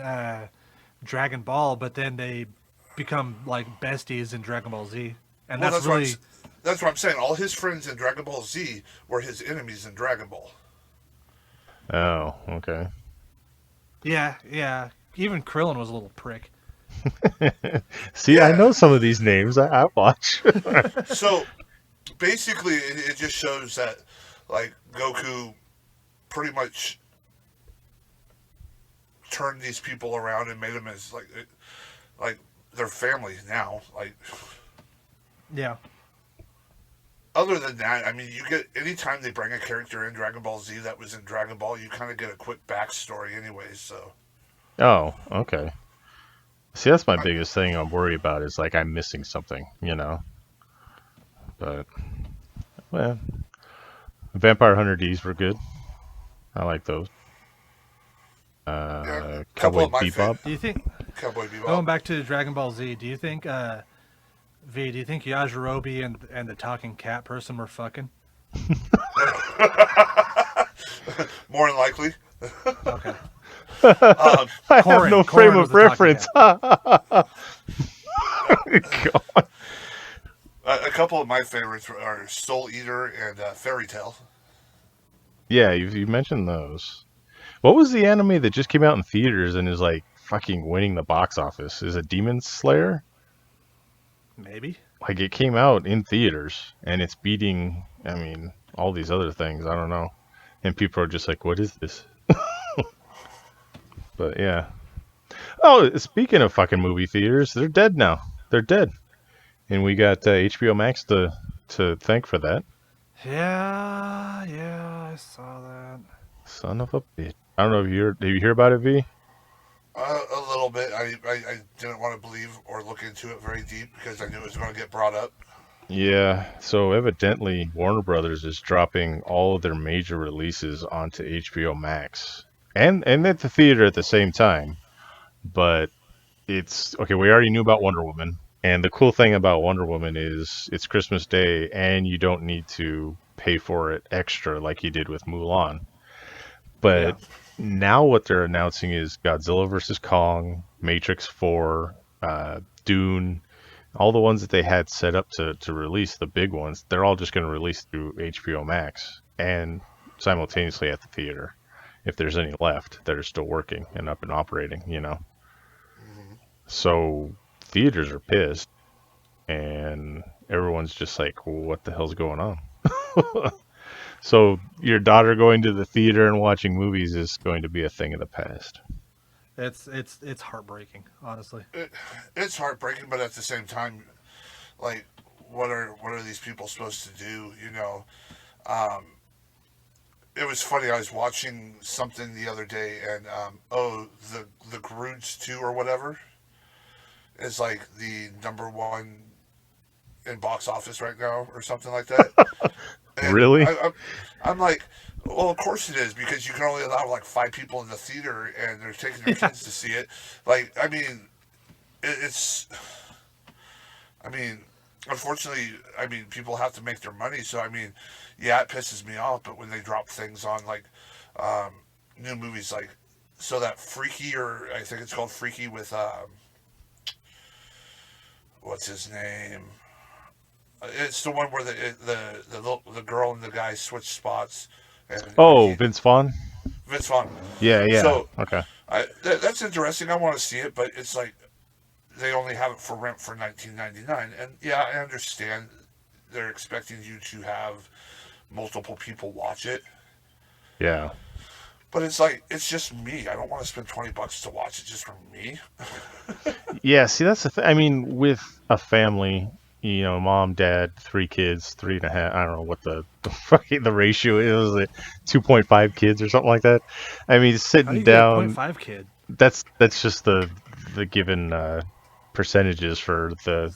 Dragon Ball, but then they become like besties in Dragon Ball Z, and Well, that's really that's what I'm saying. All his friends in Dragon Ball Z were his enemies in Dragon Ball. Oh, okay. yeah. Even Krillin was a little prick. See, I Yeah. know some of these names. I watch. So basically, it just shows that like Goku pretty much turned these people around and made them as like their family now. Like Yeah. other than that, I mean, you get anytime they bring a character in Dragon Ball Z that was in Dragon Ball, you kind of get a quick backstory, anyways. So Oh, okay. See, that's my biggest thing I'm worried about is like I'm missing something, you know. But well, Vampire Hunter D's were good. I like those. yeah, a couple Cowboy of my Bebop. Do you think, Cowboy Bebop. going back to Dragon Ball Z, do you think V, do you think Yajirobe and the talking cat person were fucking? More than likely. Okay. Um, I Corrin- have no Corrin frame was of the talking reference. God. a couple of my favorites are Soul Eater and Fairy Tale. Yeah, you mentioned those. What was the anime that just came out in theaters and is like fucking winning the box office? Is it Demon Slayer? Maybe. Like it came out in theaters and it's beating, I mean, all these other things. I don't know. And people are just like, what is this? But yeah. Oh, speaking of fucking movie theaters, they're dead now. They're dead. And we got HBO Max to thank for that. Yeah, I saw that. Son of a bitch. I don't know if did you hear about it, V? A little bit. I didn't want to believe or look into it very deep because I knew it was going to get brought up. Yeah, so evidently Warner Brothers is dropping all of their major releases onto HBO Max and at the theater at the same time. But it's okay, we already knew about Wonder Woman, and the cool thing about Wonder Woman is it's Christmas Day and you don't need to pay for it extra like you did with Mulan. But now what they're announcing is Godzilla vs. Kong, Matrix 4, Dune, all the ones that they had set up to release, the big ones, they're all just going to release through HBO Max and simultaneously at the theater, if there's any left that are still working and up and operating, you know. So theaters are pissed, and everyone's just like, what the hell's going on? So your daughter going to the theater and watching movies is going to be a thing of the past. It's heartbreaking, honestly. It's heartbreaking, but at the same time, like, what are these people supposed to do? You know, it was funny. I was watching something the other day, and the Groods 2 or whatever is like the #1 in box office right now, or something like that. And Really? I'm like, well, of course it is, because you can only allow like 5 people in the theater, and they're taking their kids to see it. Like, I mean, it's. I mean, unfortunately, I mean, people have to make their money. So, I mean, yeah, it pisses me off. But when they drop things on like new movies, like that Freaky, or I think it's called Freaky with what's his name? It's the one where the girl and the guy switch spots. And Vince Vaughn? Vince Vaughn. Yeah. So, Okay. That's interesting. I want to see it, but it's like they only have it for rent for $19.99. And yeah, I understand they're expecting you to have multiple people watch it. Yeah. But it's like, it's just me. I don't want to spend $20 to watch it just for me. Yeah, see, that's the thing. I mean, with a family, you know, mom, dad, 3 kids, 3.5. I don't know what the fucking the ratio is. Like 2.5 kids or something like that. I mean, How do sitting you get a down. 0.5 kid? That's just the given percentages for the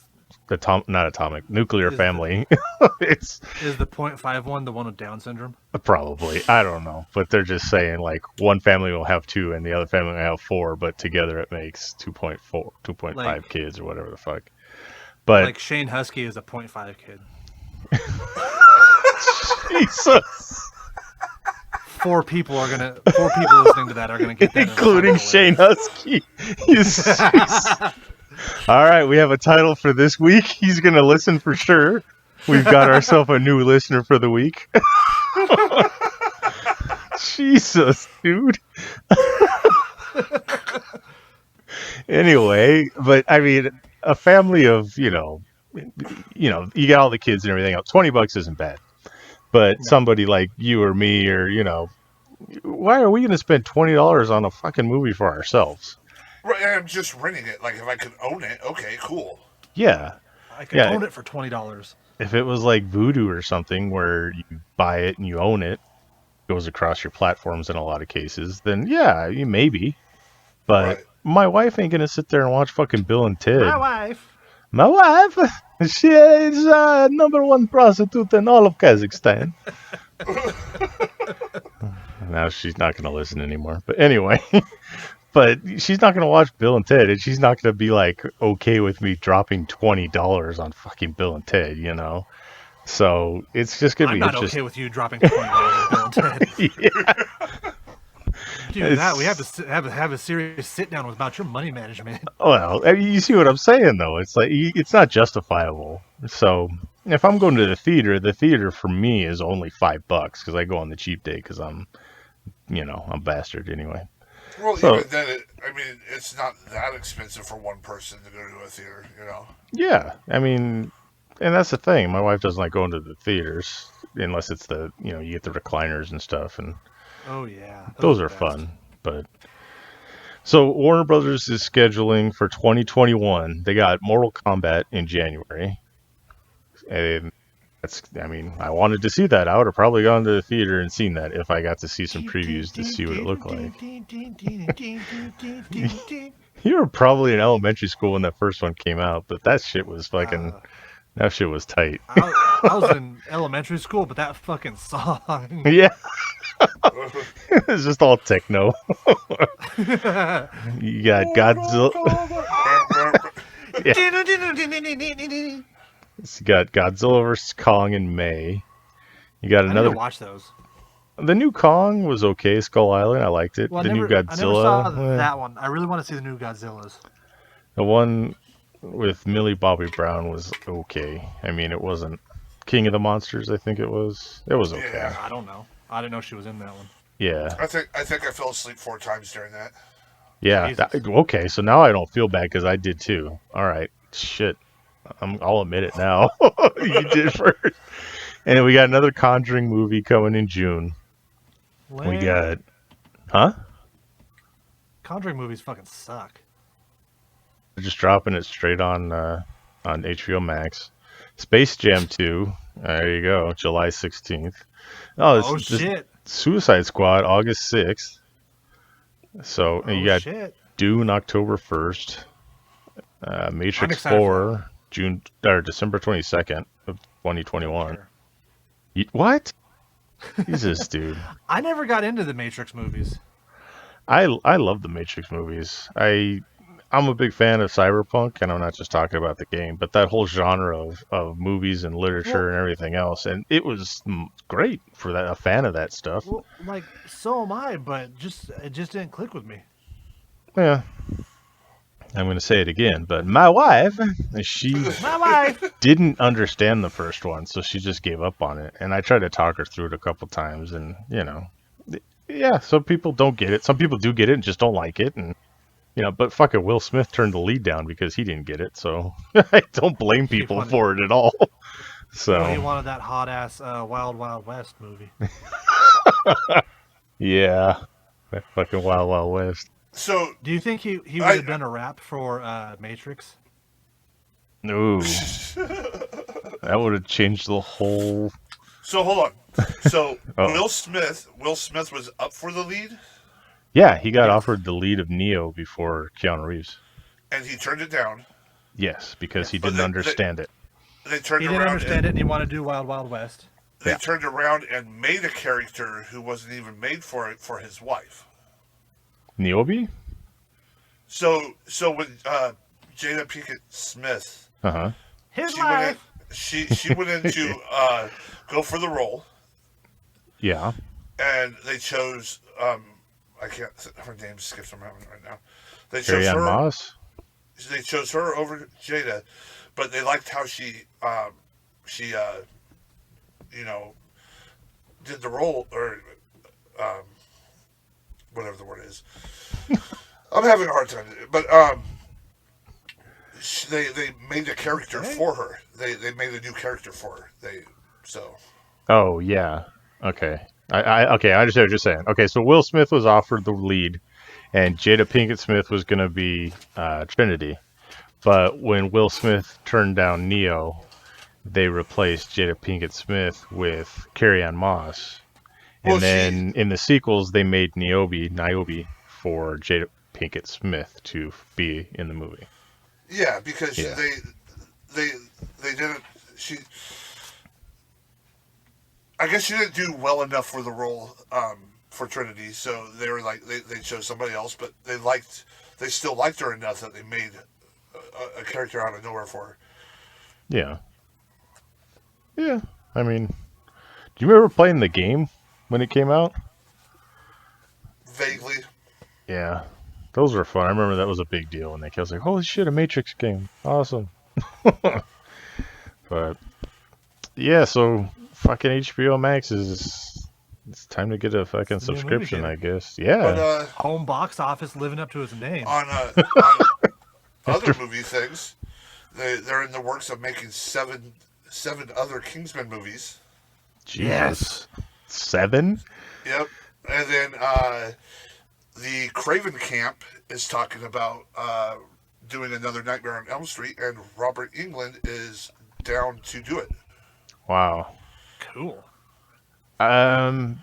nuclear Is the- family. It's Is the 0.5 one the one with Down syndrome? probably, I don't know, but they're just saying like one family will have 2 and the other family will have 4, but together it makes 2.5 Like- kids or whatever the fuck. But Like Shane Husky is a 0.5 kid. Jesus. 4 people listening to that are gonna get that, including Shane Husky. All right, we have a title for this week. He's gonna listen for sure. We've got ourselves a new listener for the week. Jesus, dude. Anyway, but I mean, a family of you got all the kids and everything else. $20 isn't bad, but somebody like you or me, or why are we going to spend $20 on a fucking movie for ourselves? Right, I'm just renting it. Like if I could own it, okay, cool. Yeah, I could own it for $20. If it was like Voodoo or something, where you buy it and you own it, goes across your platforms in a lot of cases, then yeah, maybe. But my wife ain't gonna sit there and watch fucking Bill and Ted. My wife, she is #1 prostitute in all of Kazakhstan. Now she's not gonna listen anymore. But anyway, but she's not gonna watch Bill and Ted, and she's not gonna be like okay with me dropping $20 on fucking Bill and Ted, So it's just gonna be. I'm not okay with you dropping $20 on Bill and Ted. Yeah. Dude, we have to have a serious sit down about your money management. Well, I mean, you see what I'm saying, though. It's like it's not justifiable. So if I'm going to the theater for me is only $5 because I go on the cheap day because I'm a bastard anyway. Well, so, even then, it's not that expensive for one person to go to a theater, Yeah, I mean, and that's the thing. My wife doesn't like going to the theaters unless it's you get the recliners and stuff and. Oh yeah, those are fun. But so Warner Brothers is scheduling for 2021. They got Mortal Kombat in January, and I wanted to see that. I would have probably gone to the theater and seen that if I got to see some previews to see what it looked like. You were probably in elementary school when that first one came out, but that shit was fucking. That shit was tight. I was in elementary school, but that fucking song. Yeah. It's just all techno. You got Godzilla. You got Godzilla vs. Kong in May. You got another. I need to watch those. The new Kong was okay. Skull Island, I liked it. Well, new Godzilla. I never saw that one. I really want to see the new Godzillas. The one with Millie Bobby Brown was okay. I mean, it wasn't King of the Monsters. I think it was. It was okay. Yeah. I don't know. I didn't know she was in that one. Yeah. I think I fell asleep 4 times during that. Yeah. Okay, so now I don't feel bad because I did too. All right. Shit. I'll admit it now. You did first. And we got another Conjuring movie coming in June. We got, Conjuring movies fucking suck. They're just dropping it straight on HBO Max. Space Jam 2. There you go. July 16th. Oh shit. Suicide Squad, August 6th. So you got Dune, October 1st. Matrix 4, December 22nd of 2021. What? Jesus, dude. I never got into the Matrix movies. I love the Matrix movies. I'm a big fan of Cyberpunk, and I'm not just talking about the game, but that whole genre of movies and literature and everything else. And it was great for a fan of that stuff. Well, so am I, but it just didn't click with me. Yeah. I'm going to say it again, but my wife didn't understand the first one, so she just gave up on it. And I tried to talk her through it a couple times, and, yeah, some people don't get it. Some people do get it and just don't like it, and but fucking Will Smith turned the lead down because he didn't get it, so I don't blame people for it at all. So he wanted that hot ass Wild Wild West movie. Yeah, that fucking Wild Wild West. So do you think he would have done a rap for Matrix? No, that would have changed the whole. So hold on. So Will Smith was up for the lead. Yeah, he got offered the lead of Neo before Keanu Reeves. And he turned it down. Yes, because he didn't understand it. They turned he around. He didn't understand it, and he wanted to do Wild Wild West. They turned around and made a character who wasn't even made for it for his wife. Niobe? So when Jada Pinkett Smith, his wife, she went in to go for the role. Yeah. and they chose I can't. Her name skips my mind right now. They chose Carrie-Anne her. Moss. They chose her over Jada, but they liked how she you know did the role or um, whatever the word is. I'm having a hard time, but they made a character for her. They made a new character for her. So Oh yeah. Okay. Okay. I understand what you're saying. Okay, so Will Smith was offered the lead, and Jada Pinkett Smith was going to be Trinity. But when Will Smith turned down Neo, they replaced Jada Pinkett Smith with Carrie-Anne Moss. well And she then in the sequels, they made Niobe for Jada Pinkett Smith to be in the movie. yeah because Yeah. they they didn't she I guess she didn't do well enough for the role for Trinity, so they were like they chose somebody else, but they still liked her enough that they made a character out of nowhere for her. Yeah. Yeah. I mean, do you remember playing the game when it came out? Vaguely, Yeah. Those were fun. I remember that was a big deal when they came. I was like, holy shit, a Matrix game. Awesome. But, yeah, so fucking HBO Max is... It's time to get a fucking It's the new movie subscription, theater. I guess. but Yeah. Home box office living up to his name. on other After... movie things, they're in the works of making seven other Kingsman movies. Jesus. 7? Yep, and then the Craven Camp is talking about doing another Nightmare on Elm Street, and Robert Englund is down to do it. Wow. Cool.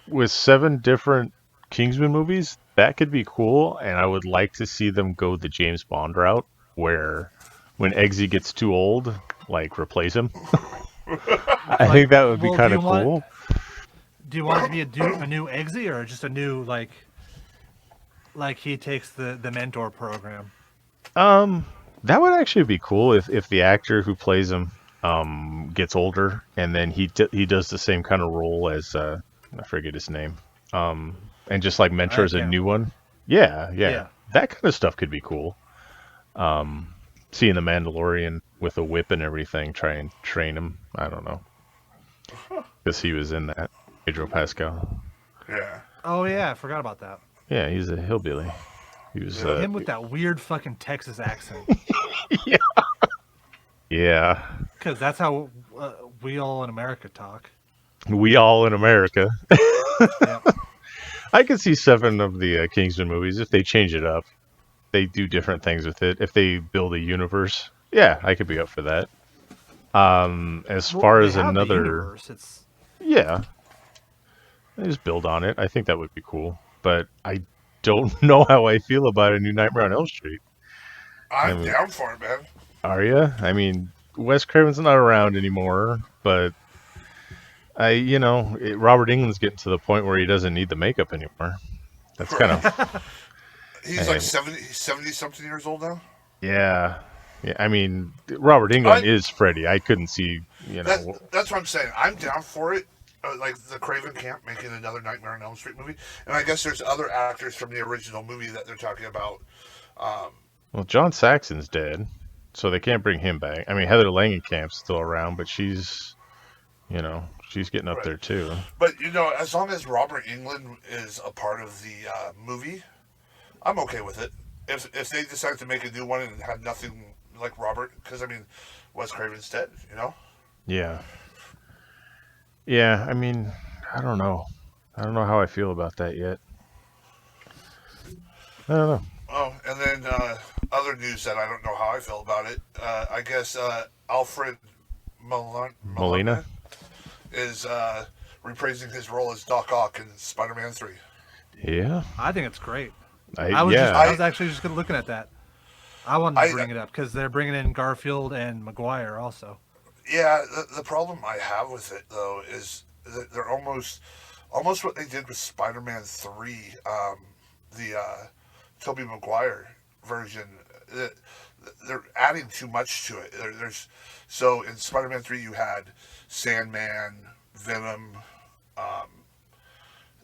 With 7 different Kingsman movies, that could be cool, and I would like to see them go the James Bond route, where when Eggsy gets too old, like replace him. I think that would be kind of cool. Do you want it to be a new Eggsy or just a new like he takes the mentor program? That would actually be cool if the actor who plays him gets older, and then he does the same kind of role as I forget his name, and just like mentors a new one. Yeah, that kind of stuff could be cool. Seeing the Mandalorian with a whip and everything, try and train him. I don't know, because he was in that. Pedro Pascal. Yeah. Oh yeah, I forgot about that. Yeah, he's a hillbilly. He was Him with that weird fucking Texas accent. Yeah. Because that's how we all in America talk. We all in America. Yep. I could see 7 of the Kingsman movies if they change it up. They do different things with it. If they build a universe, yeah, I could be up for that. As far as another, yeah, they just build on it. I think that would be cool. But I don't know how I feel about a new Nightmare on Elm Street. I'm down for it, man. Are you? I mean, Wes Craven's not around anymore, but Robert Englund's getting to the point where he doesn't need the makeup anymore. That's kind of. He's like 70 something years old now. Yeah. I mean, Robert Englund is Freddy. I couldn't see, That's what I'm saying. I'm down for it. Like the Craven Camp making another Nightmare on Elm Street movie, and I guess there's other actors from the original movie that they're talking about. Well, John Saxon's dead, so they can't bring him back. I mean, Heather Langenkamp's still around, but she's getting up there too. But as long as Robert Englund is a part of the movie, I'm okay with it. If they decide to make a new one and have nothing like Robert, because I mean, Wes Craven's dead, Yeah. Yeah, I mean, I don't know. I don't know how I feel about that yet. I don't know. Oh, and then other news that I don't know how I feel about it. I guess Alfred Molina is reprising his role as Doc Ock in Spider-Man 3. Yeah. I think it's great. I was actually just looking at that. I wanted to bring it up because they're bringing in Garfield and Maguire also. Yeah, the problem I have with it though is that they're almost what they did with Spider-Man 3, the Tobey Maguire version. They're adding too much to it. So in Spider-Man 3 you had Sandman, Venom,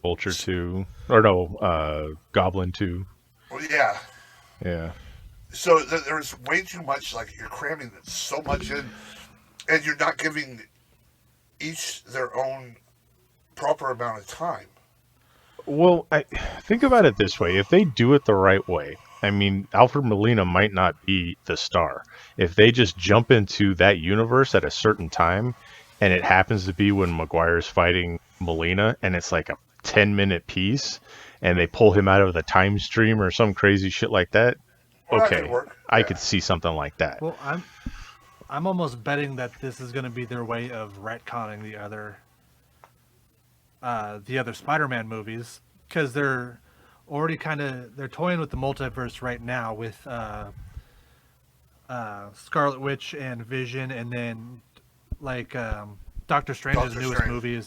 Vulture 2. Or no, Goblin 2. Well, yeah. Yeah. So there's way too much, like, you're cramming so much in, and you're not giving each their own proper amount of time. Well, I think about it this way. If they do it the right way, I mean, Alfred Molina might not be the star. If they just jump into that universe at a certain time, and it happens to be when Maguire's fighting Molina, and it's like a 10-minute piece, and they pull him out of the time stream or some crazy shit like that, Well, that okay, could work. I Yeah. could see something like that. Well, I'm almost betting that this is going to be their way of retconning the other Spider-Man movies, because they're already they're toying with the multiverse right now with Scarlet Witch and Vision, and then like Doctor Strange's newest Strange. movie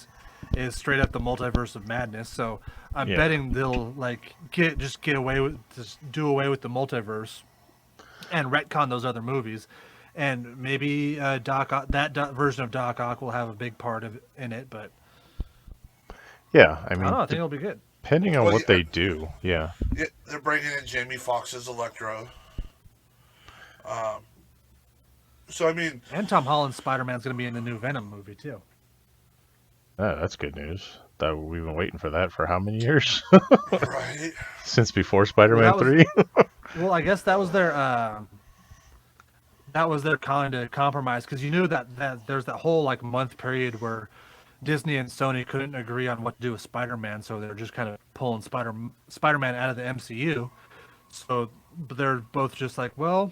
is straight up the multiverse of madness. So I'm Yeah. betting they'll like do away with the multiverse and retcon those other movies, and maybe version of Doc Ock will have a big part in it. But Yeah, I I mean, don't know. I think it'll be good. depending on Well, what yeah. they do, yeah. Yeah, they're bringing in Jamie Foxx's Electro. So, I mean, And Tom Holland's Spider-Man's going to be in the new Venom movie too. That's good news. That we've been waiting for that for how many years? right? Since before Spider-Man Well, that 3? Well, I guess that was their kind of compromise, because you knew that there's that whole like month period where Disney and Sony couldn't agree on what to do with Spider-Man, so they're just kind of pulling Spider-Man out of the MCU. So they're both just like, well,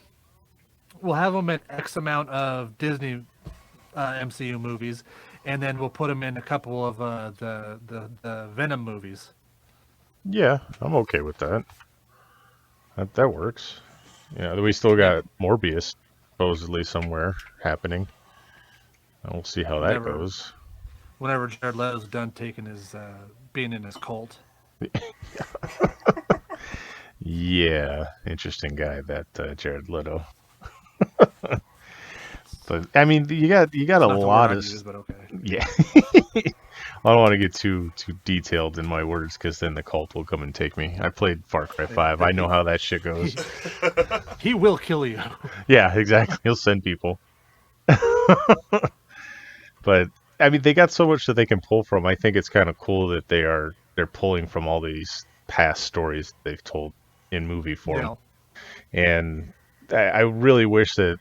we'll have him in X amount of Disney MCU movies, and then we'll put him in a couple of the Venom movies. Yeah, I'm okay with that. That works. Yeah, we still got Morbius supposedly somewhere happening. We'll see how that Whenever- goes. Whenever Jared Leto's done taking his being in his cult. Yeah, interesting guy, that Jared Leto. But I mean, you got a Not the lot word I'd of use, but okay. yeah. I don't want to get too detailed in my words, because then the cult will come and take me. I played Far Cry 5. I know how that shit goes. He will kill you. Yeah, exactly. He'll send people. But I mean, they got so much that they can pull from. I think it's kind of cool that they're pulling from all these past stories they've told in movie form. Yeah. And I really wish that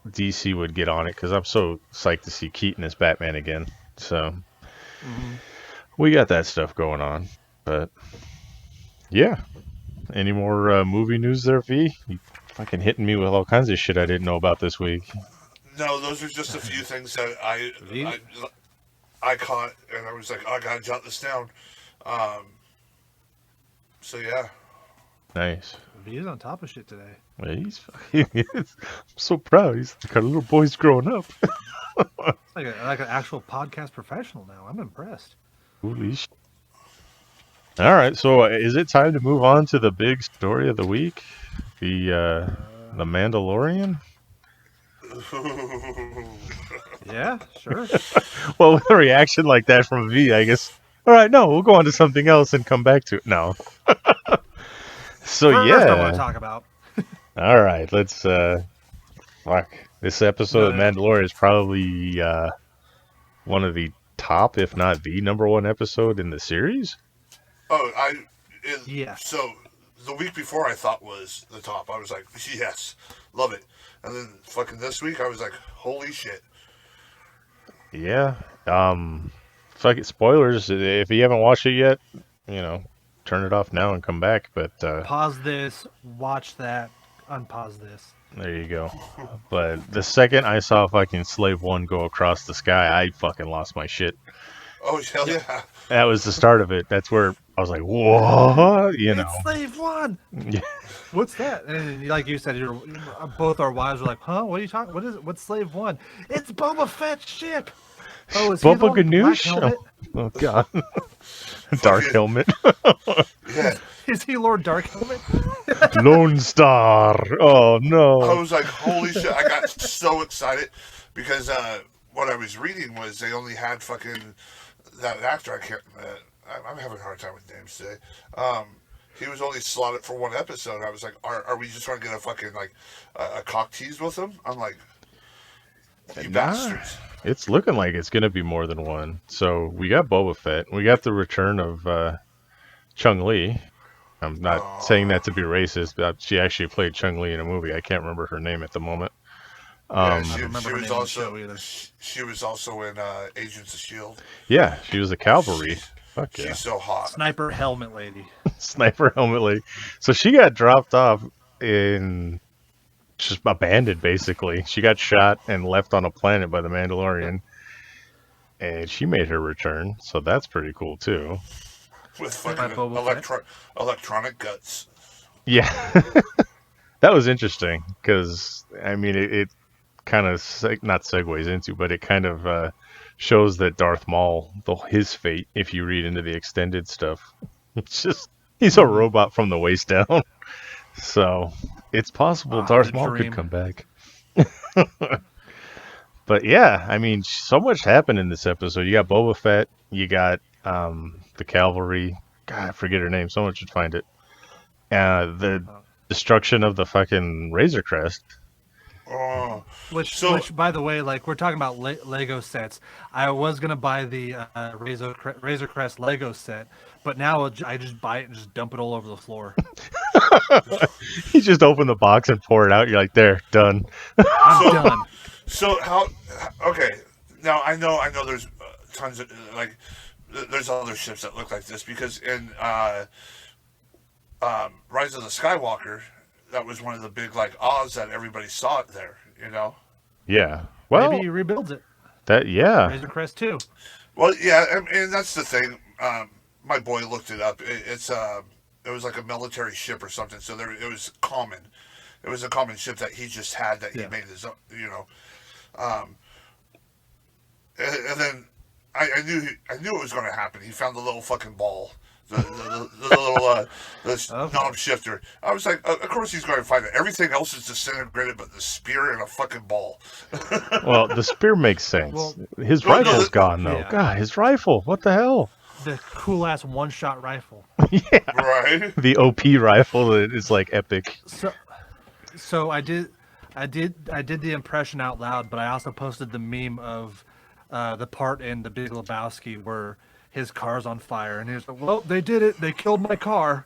DC would get on it, because I'm so psyched to see Keaton as Batman again. So we got that stuff going on. But yeah, any more movie news there, V? You fucking hitting me with all kinds of shit I didn't know about this week. No, those are just a few things that I caught, and I was like, oh, I gotta jot this down. So yeah. Nice. He's on top of shit today. Well, I'm so proud. He's like our little boy's growing up. It's like an actual podcast professional now. I'm impressed. Holy shit. All right, so is it time to move on to the big story of the week? The Mandalorian? Yeah, sure. Well, with a reaction like that from V, I guess. All right, no, we'll go on to something else and come back to it. No. So First, yeah. I want to talk about. All right, let's. Fuck. This episode of Mandalorian is probably one of the top, if not the number one episode in the series. Oh, Yeah. So the week before I thought was the top. I was like, yes, love it. And then fucking this week I was like, holy shit. Yeah. Fuck it. Spoilers. If you haven't watched it yet, turn it off now and come back. But Pause this, watch that, unpause this. there you go. But the second I saw fucking Slave One go across the sky, I fucking lost my shit. Oh, hell yeah. That was the start of it. That's where I was like, what? It's Slave One. Yeah. What's that? And like you said, both our wives were like, "Huh? What are you talking? What is it? What's Slave One? It's Boba Fett's ship." Oh, is he the Bubba one with the black Ganoush? helmet? Oh, God. Dark helmet. Yeah. Is he Lord Dark Helmet? Lone Star. Oh, no. I was like, holy shit. I got so excited because what I was reading was they only had fucking that actor. I'm having a hard time with names today. He was only slotted for one episode. I was like, are we just trying to get a fucking like a cock tease with him? I'm like, you Nah, bastards. it's looking like it's gonna be more than one. So we got Boba Fett. We got the return of Chung Li. I'm not saying that to be racist, but she actually played Chung Li in a movie. I can't remember her name at the moment. Yeah, Um, she, I don't remember she her was name in the also show either. she was also in Agents of Shield. yeah, she was a cavalry. She's Fuck yeah. she's so hot. Sniper helmet lady. Sniper helmet lady. So she got dropped off in just abandoned basically. She got shot and left on a planet by the Mandalorian. And she made her return, so that's pretty cool too. With By fucking Boba Fett. electronic guts. Yeah. That was interesting because I mean it kind of not segues into, but it kind of shows that Darth Maul, his fate, if you read into the extended stuff, it's just he's a robot from the waist down. So it's possible Darth the Maul could dream. come back. But yeah, I mean, so much happened in this episode. You got Boba Fett, you got the cavalry. God, I forget her name. Someone should find it. The destruction of the fucking Razor Crest. Oh, Which, So- by the way, like we're talking about Lego sets. I was gonna buy the Razor Crest Lego set, but now I just buy it and just dump it all over the floor. You just open the box and pour it out. You're like, there, done. I'm done. so how? Okay, now I know there's tons of like there's other ships that look like this because in Rise of the Skywalker, that was one of the big like ahs that everybody saw it there. You know. Yeah. Well, Maybe he rebuilds it. yeah. Razor Crest too. Well, yeah, and that's the thing. My boy looked it up. It was like a military ship or something. So it was common. It was a common ship that he just had that he Yeah. made his own. You know. And then I knew it was going to happen. He found the little fucking ball. The little knob shifter. I was like, of course he's going to find it. Everything else is disintegrated, but the spear and a fucking ball. Well, the spear makes sense. Well, His no, rifle's gone though. yeah. God, his rifle. What the hell? The cool ass one-shot rifle. Yeah. Right? The OP rifle that is like epic. So I did the impression out loud, but I also posted the meme of the part in The Big Lebowski where his car's on fire, and he's like, "Well, they did it. They killed my car."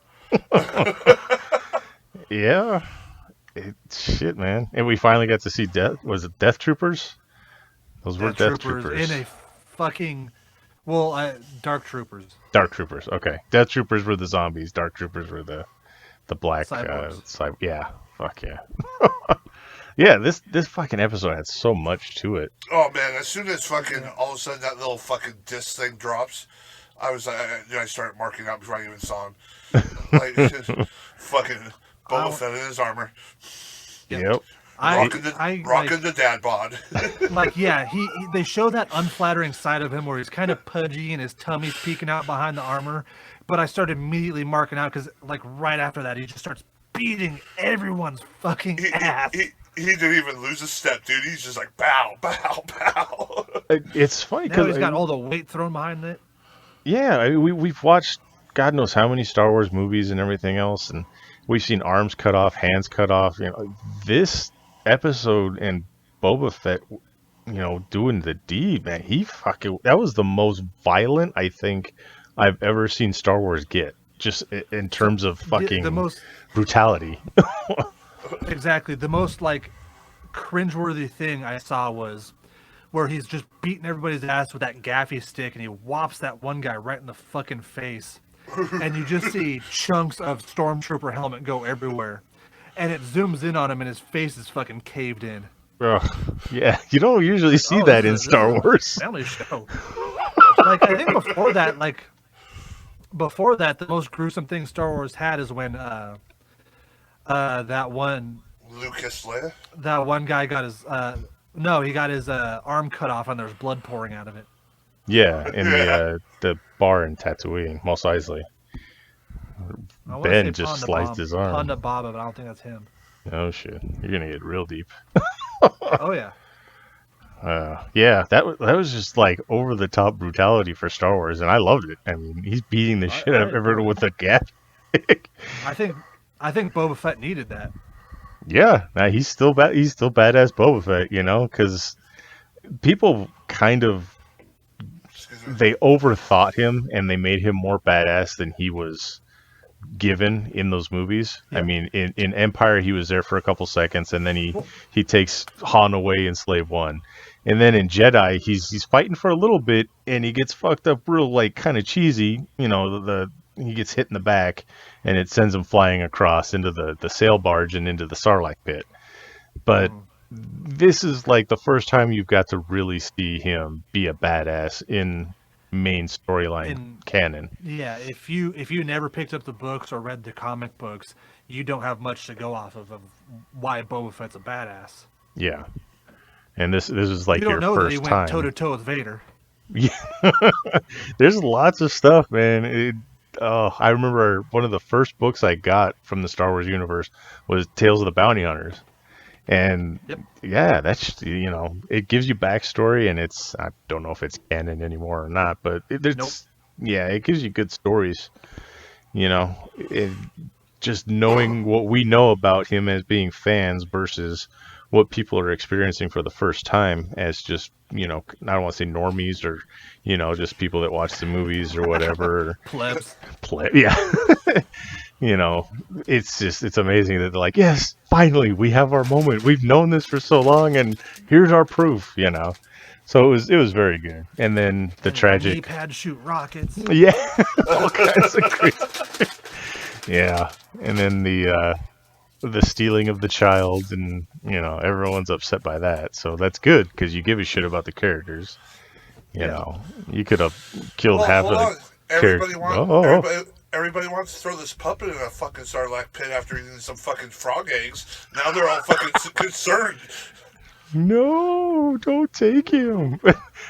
Yeah. Shit, man. And we finally got to see Death Troopers? Those were Death Troopers. in a fucking Dark Troopers. Dark Troopers. Okay. Death Troopers were the zombies. Dark Troopers were the black Cyborgs. yeah. Fuck yeah. Yeah, this fucking episode had so much to it. Oh man! As soon as fucking all of a sudden that little fucking disc thing drops, I was I started marking out before I even saw him. Like fucking Boba Fett in his armor, Yep. rocking the dad bod. Like, yeah, they show that unflattering side of him where he's kind of pudgy and his tummy's peeking out behind the armor. But I started immediately marking out because, like, right after that, he just starts beating everyone's fucking ass. He didn't even lose a step, dude. He's just like bow, bow, bow. It's funny Now because he's got all the weight thrown behind it. yeah, I mean, we've watched God knows how many Star Wars movies and everything else, and we've seen arms cut off, hands cut off. You know, this episode and Boba Fett, you know, doing the deed, man. That was the most violent I think I've ever seen Star Wars get, just in terms of fucking The most brutality. exactly the most like cringeworthy thing I saw was where he's just beating everybody's ass with that gaffy stick, and he whops that one guy right in the fucking face, and you just see chunks of stormtrooper helmet go everywhere, and it zooms in on him, and his face is fucking caved in. Ugh, yeah, you don't usually see that in Star Wars. Family show. Like, I think before that, the most gruesome thing Star Wars had is when that one guy got his he got his arm cut off and there's blood pouring out of it. Yeah, in the bar in Tatooine, Mos Eisley. I wanna Ben say just Ponda sliced his arm. Ponda Baba, but I don't think that's him. Oh shit, you're gonna get real deep. Oh yeah. Yeah, that was just like over the top brutality for Star Wars, and I loved it. I mean, he's beating the shit out I of everyone enjoyed it. with a gas. I think I think Boba Fett needed that. Yeah, nah, he's still badass Boba Fett, you know, because people kind of Excuse me. they overthought him and they made him more badass than he was given in those movies. I Yep. mean, in Empire, he was there for a couple seconds, and then Well, he takes Han away in Slave One, and then in Jedi, he's fighting for a little bit, and he gets fucked up real like kind of cheesy. You know, he gets hit in the back, and it sends him flying across into the sail barge and into the Sarlacc pit. But mm, this is like the first time you've got to really see him be a badass in main storyline in canon. yeah, if you never picked up the books or read the comic books, you don't have much to go off of why Boba Fett's a badass. Yeah. And this is You like don't your know that he first went toe time. to toe with Vader. Yeah. There's lots of stuff, man. I remember one of the first books I got from the Star Wars universe was Tales of the Bounty Hunters. And Yep. yeah, it gives you backstory, and I don't know if it's canon anymore or not, but Nope. yeah, it gives you good stories, you know. It, just knowing what we know about him as being fans versus what people are experiencing for the first time as just, I don't want to say normies or, just people that watch the movies or whatever. Plebs. Yeah. you know, it's amazing that they're like, yes, finally we have our moment. We've known this for so long, and here's our proof. So it was very good. And then the And his knee tragic, pads shoot rockets. yeah, all kinds of crazy. Yeah, and then the stealing of the child, and everyone's upset by that. So that's good because you give a shit about the characters. You Yeah. know, you could have killed Well, half hold of on. the characters. Everybody wants to throw this puppet in a fucking Sarlacc pit after eating some fucking frog eggs. Now they're all fucking concerned. No, don't take him.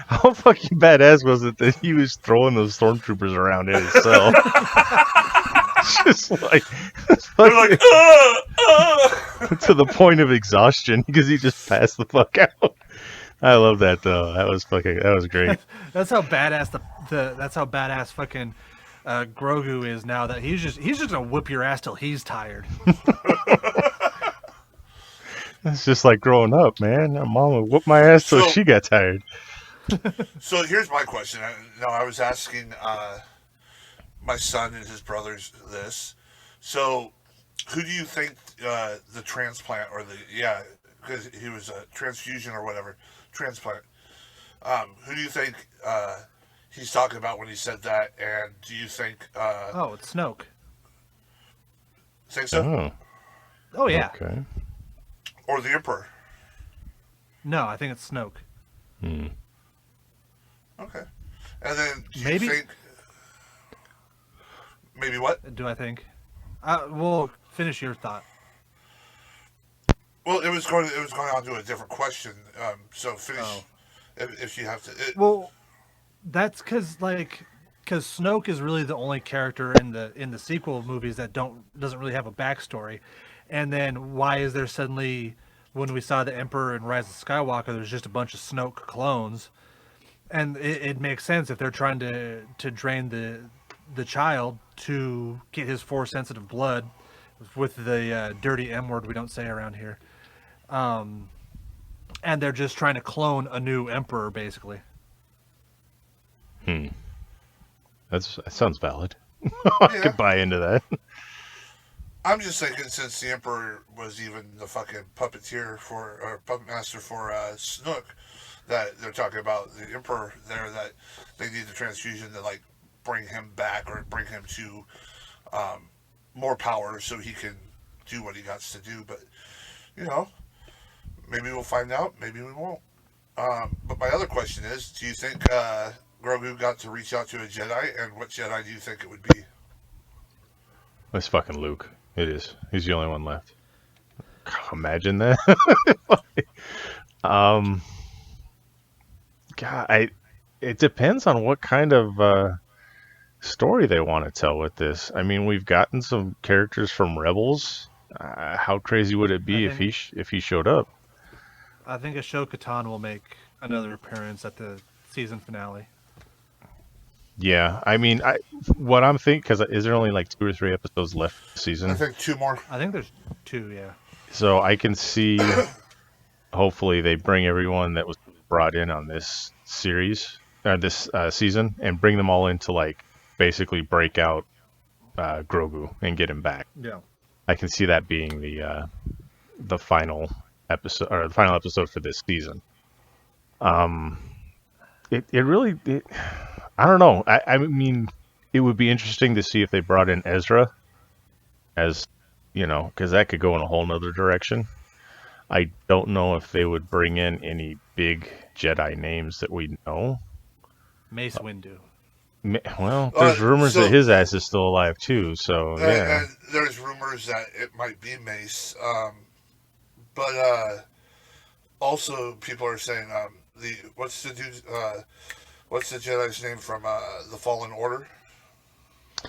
How fucking badass was it that he was throwing those stormtroopers around in his cell? Just like, They're like, to the point of exhaustion because he just passed the fuck out. I love that though. That was great. That's how badass that's how badass fucking Grogu is now. That he's just gonna whoop your ass till he's tired. It's just like growing up, man. My mama whooped my ass till So- she got tired. So here's my question. I was asking my son and his brothers this. So, who do you think the transplant or because he was a transfusion or whatever transplant? Who do you think he's talking about when he said that? And do you think Oh, it's Snoke. think so, Oh, Oh yeah. okay. or the Emperor? No, I think it's Snoke. Hmm. Okay. And then do you Maybe. think maybe what? Do I think? Well, finish your thought. Well, it was going on to a different question. So finish Oh. if you have to. Well, that's because Snoke is really the only character in the sequel movies that doesn't really have a backstory. And then why is there suddenly, when we saw the Emperor in Rise of Skywalker, there's just a bunch of Snoke clones, and it makes sense if they're trying to drain the child to get his Force sensitive blood with the dirty M word we don't say around here. And they're just trying to clone a new emperor, basically. That sounds valid. I Yeah. could buy into that. I'm just thinking since the Emperor was even the fucking puppeteer or puppet master for Snook, that they're talking about the Emperor there, that they need the transfusion to like bring him back or bring him to more power so he can do what he got to do. But maybe we'll find out, maybe we won't. But my other question is, do you think Grogu got to reach out to a Jedi, and what Jedi do you think it would be? It's fucking Luke. It is. He's the only one left. Imagine that. God, it depends on what kind of story they want to tell with this. I mean, we've gotten some characters from Rebels. How crazy would it be I think- if he showed up? I think Ashoka Tano will make another appearance at the season finale. Yeah, I mean, what I'm thinking, because is there only like 2 or 3 episodes left this I season? think 2 more. I think there's 2, yeah. So I can see, hopefully, they bring everyone that was brought in on this series, this season, and bring them all in to like basically break out Grogu and get him back. Yeah. I can see that being the final episode, or the final episode for this season. It really, I don't know. I mean, it would be interesting to see if they brought in Ezra as, because that could go in a whole nother direction. I don't know if they would bring in any big Jedi names that we know. Mace Windu. Well, there's rumors so- that his ass is still alive too, so yeah. And there's rumors that it might be Mace. But also people are saying what's the Jedi's name from the Fallen Order?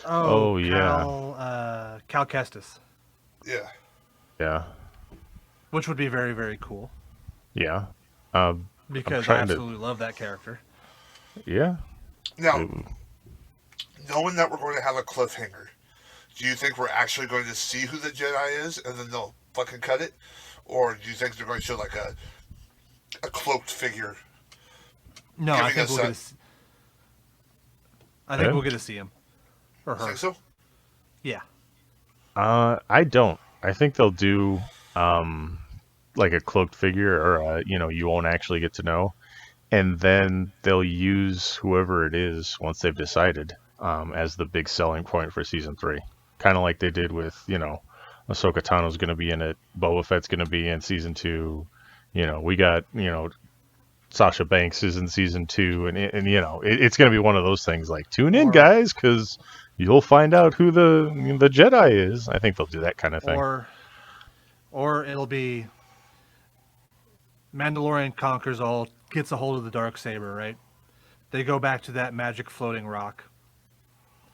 Oh, yeah. Cal Kestis, Yeah. Yeah. which would be very, very cool Yeah. because I trying to- absolutely love that character. Yeah. Now, knowing that we're going to have a cliffhanger, do you think we're actually going to see who the Jedi is and then they'll fucking cut it? Or do you think they're going to show like a cloaked figure? No, I Giving think us we'll that- get. I think Yeah. we'll get to see him or You her. think so? Yeah. I don't. I think they'll do like a cloaked figure, or you won't actually get to know, and then they'll use whoever it is once they've decided as the big selling point for season 3. Kind of like they did with Ahsoka Tano's going to be in it, Boba Fett's going to be in season 2. We got Sasha Banks is in season 2, and it's going to be one of those things like tune in, guys, because you'll find out who the Jedi is. I think they'll do that kind of thing. Or it'll be Mandalorian conquers all, gets a hold of the Darksaber, right? They go back to that magic floating rock.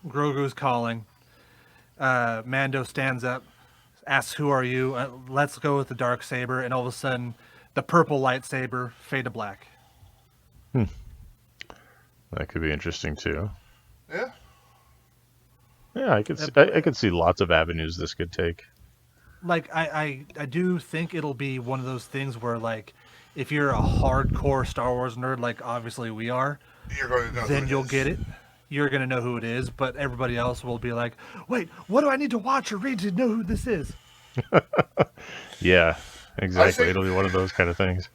Grogu's calling. Mando stands up, asks, "Who are you?" Let's go with the Darksaber, and all of a sudden, the purple lightsaber fade to black. That could be interesting too. Yeah. Yeah, I could see lots of avenues this could take. Like I do think it'll be one of those things where, like, if you're a hardcore Star Wars nerd, like obviously we are, You're going to know then who it you'll is. get it. You're gonna know who it is, but everybody else will be like, "Wait, what do I need to watch or read to know who this is?" Yeah, exactly. think- It'll be one of those kind of things.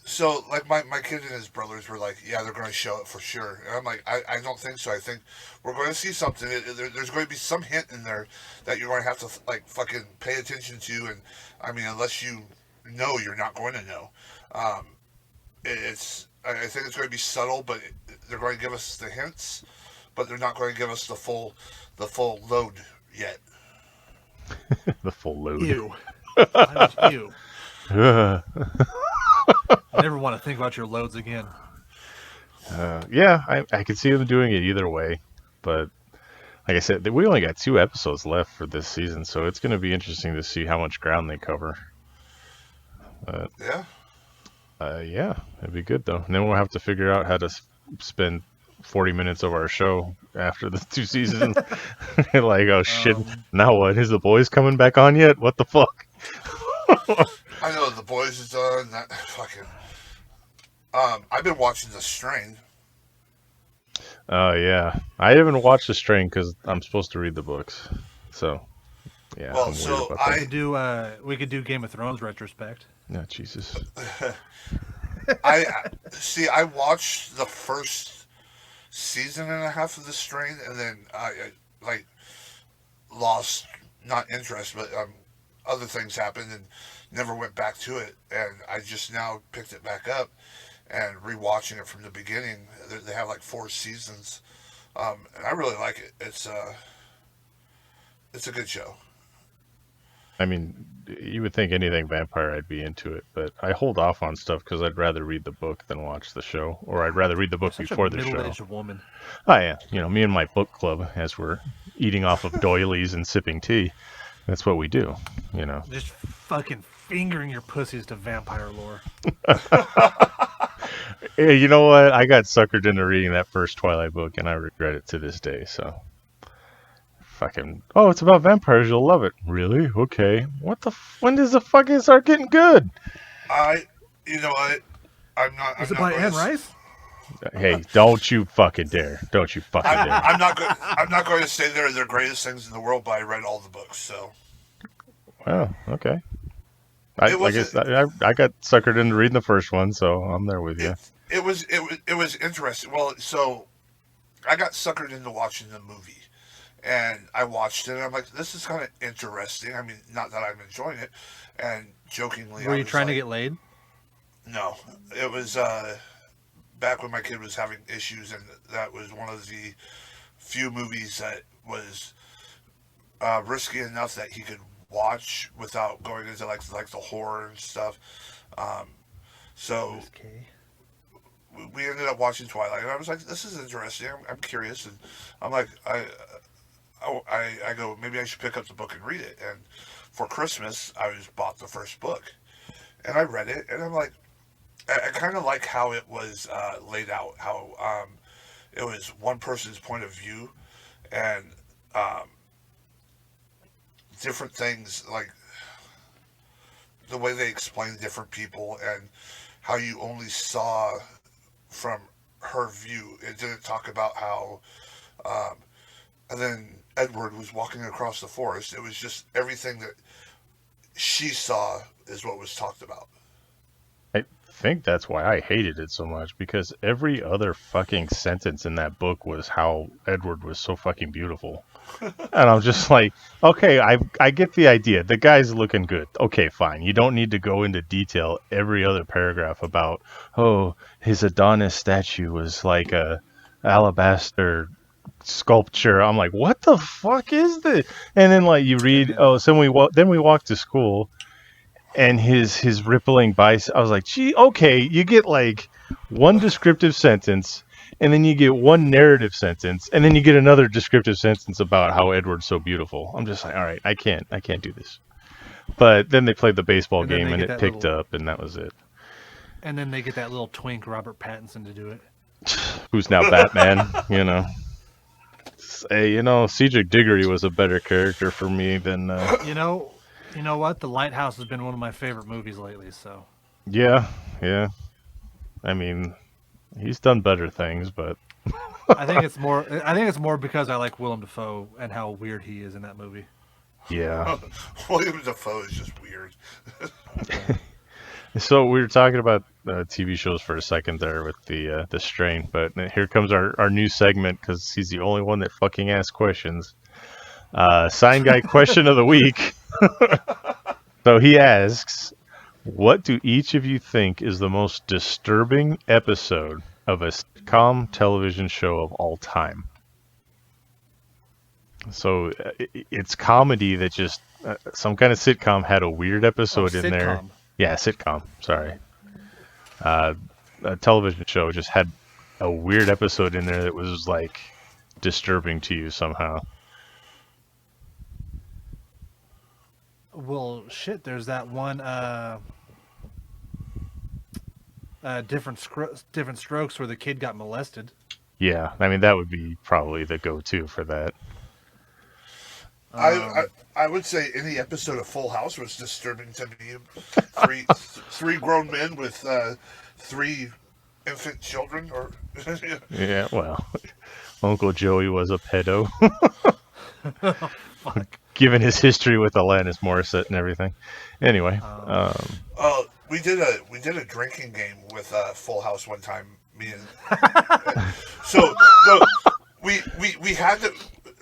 So, like, my kid and his brothers were like, yeah, they're going to show it for sure. And I'm like, I don't think so. I think we're going to see something. There's going to be some hint in there that you're going to have to, like, fucking pay attention to. And, I mean, unless you know, you're not going to know. I think it's going to be subtle, but they're going to give us the hints, but they're not going to give us the full load yet. The full load. Ew. I was ew. I never want to think about your loads again. Yeah, I could see them doing it either way, but like I said, we only got 2 episodes left for this season, so it's going to be interesting to see how much ground they cover. Yeah. Yeah, it'd be good though. And then we'll have to figure out how to spend 40 minutes of our show after the 2 seasons. Like, oh shit, now what? Is the boys coming back on yet? What the fuck? I know The Boys is done. That fucking. I've been watching The Strain. Oh yeah, I haven't watched The Strain because I'm supposed to read the books. So yeah, Well, I'm worried so about that. We could do Game of Thrones retrospect. Oh, Jesus. I see. I watched the first season and a half of The Strain, and then I like lost not interest, but other things happened and never went back to it. And I just now picked it back up and rewatching it from the beginning. They have like 4 seasons, and I really like it. It's a good show. I mean, you would think anything vampire I'd be into it, but I hold off on stuff because I'd rather read the book than watch the show, or I'd rather read the book Such before a the show. middle-aged woman. Oh yeah, me and my book club, as we're eating off of doilies and sipping tea, that's what we do. Just fucking fingering your pussies to vampire lore. Hey, you know what? I got suckered into reading that first Twilight book, and I regret it to this day. So, fucking. Oh, it's about vampires. You'll love it. Really? Okay. What the? When does the fucking start getting good? You know what? I'm not. Is I'm it not by going Anne to. Rice? Hey, don't you fucking dare! Don't you fucking dare! I'm not going. I'm not going to say they're the greatest things in the world, but I read all the books, so Well, okay. it I wasn't. guess I got suckered into reading the first one, so I'm there with you. It was interesting. Well, so I got suckered into watching the movie, and I watched it, and I'm like, this is kind of interesting. I mean, not that I'm enjoying it, and jokingly, Were I you was trying to like, get laid? no, it was back when my kid was having issues, and that was one of the few movies that was risky enough that he could watch without going into like the horror and stuff. Um, so Okay. we ended up watching Twilight, and I was like, "This is interesting. I'm curious." And I'm like, I go, maybe I should pick up the book and read it. And for Christmas, I was bought the first book, and I read it, and I'm like, I kind of like how it was laid out, how it was one person's point of view, and um, different things like the way they explained different people and how you only saw from her view. It didn't talk about how, um, and then Edward was walking across the forest. It was just everything that she saw is what was talked about. I think that's why I hated it so much because every other fucking sentence in that book was how Edward was so fucking beautiful. And I'm just like, okay, I get the idea. The guy's looking good. Okay, fine. You don't need to go into detail every other paragraph about, oh, his Adonis statue was like a alabaster sculpture. I'm like, what the fuck is this? And then like you read, oh, so then we walk to school, and his rippling bicep. I was like, gee, okay, you get like one descriptive sentence, and then you get one narrative sentence, and then you get another descriptive sentence about how Edward's so beautiful. I'm just like, all right, I can't do this. But then they played the baseball And then game, they and get it that picked little- up, and that was it. And then they get that little twink Robert Pattinson to do it. Who's now Batman? You know. Hey, you know, Cedric Diggory was a better character for me than. You know what? The Lighthouse has been one of my favorite movies lately. So Yeah. I mean, he's done better things, but I think it's more. I think it's more because I like Willem Dafoe and how weird he is in that movie. yeah. William Dafoe is just weird. So we were talking about TV shows for a second there with the strain, but here comes our new segment because he's the only one that fucking asks questions. Sign guy question of the week. So he asks, what do each of you think is the most disturbing episode of a sitcom television show of all time? So it's comedy that just some kind of sitcom had a weird episode in there. Sitcom. Yeah, sitcom. Sorry. A television show just had a weird episode in there that was like disturbing to you somehow. Well, shit. There's that one. Different strokes where the kid got molested. Yeah, I mean that would be probably the go-to for that. I would say any episode of Full House was disturbing to me. Three grown men with three infant children, or Yeah, well, Uncle Joey was a pedo, Fuck. given his history with Alanis Morissette and everything. Anyway, we did a drinking game with Full House one time. Me and so we had to,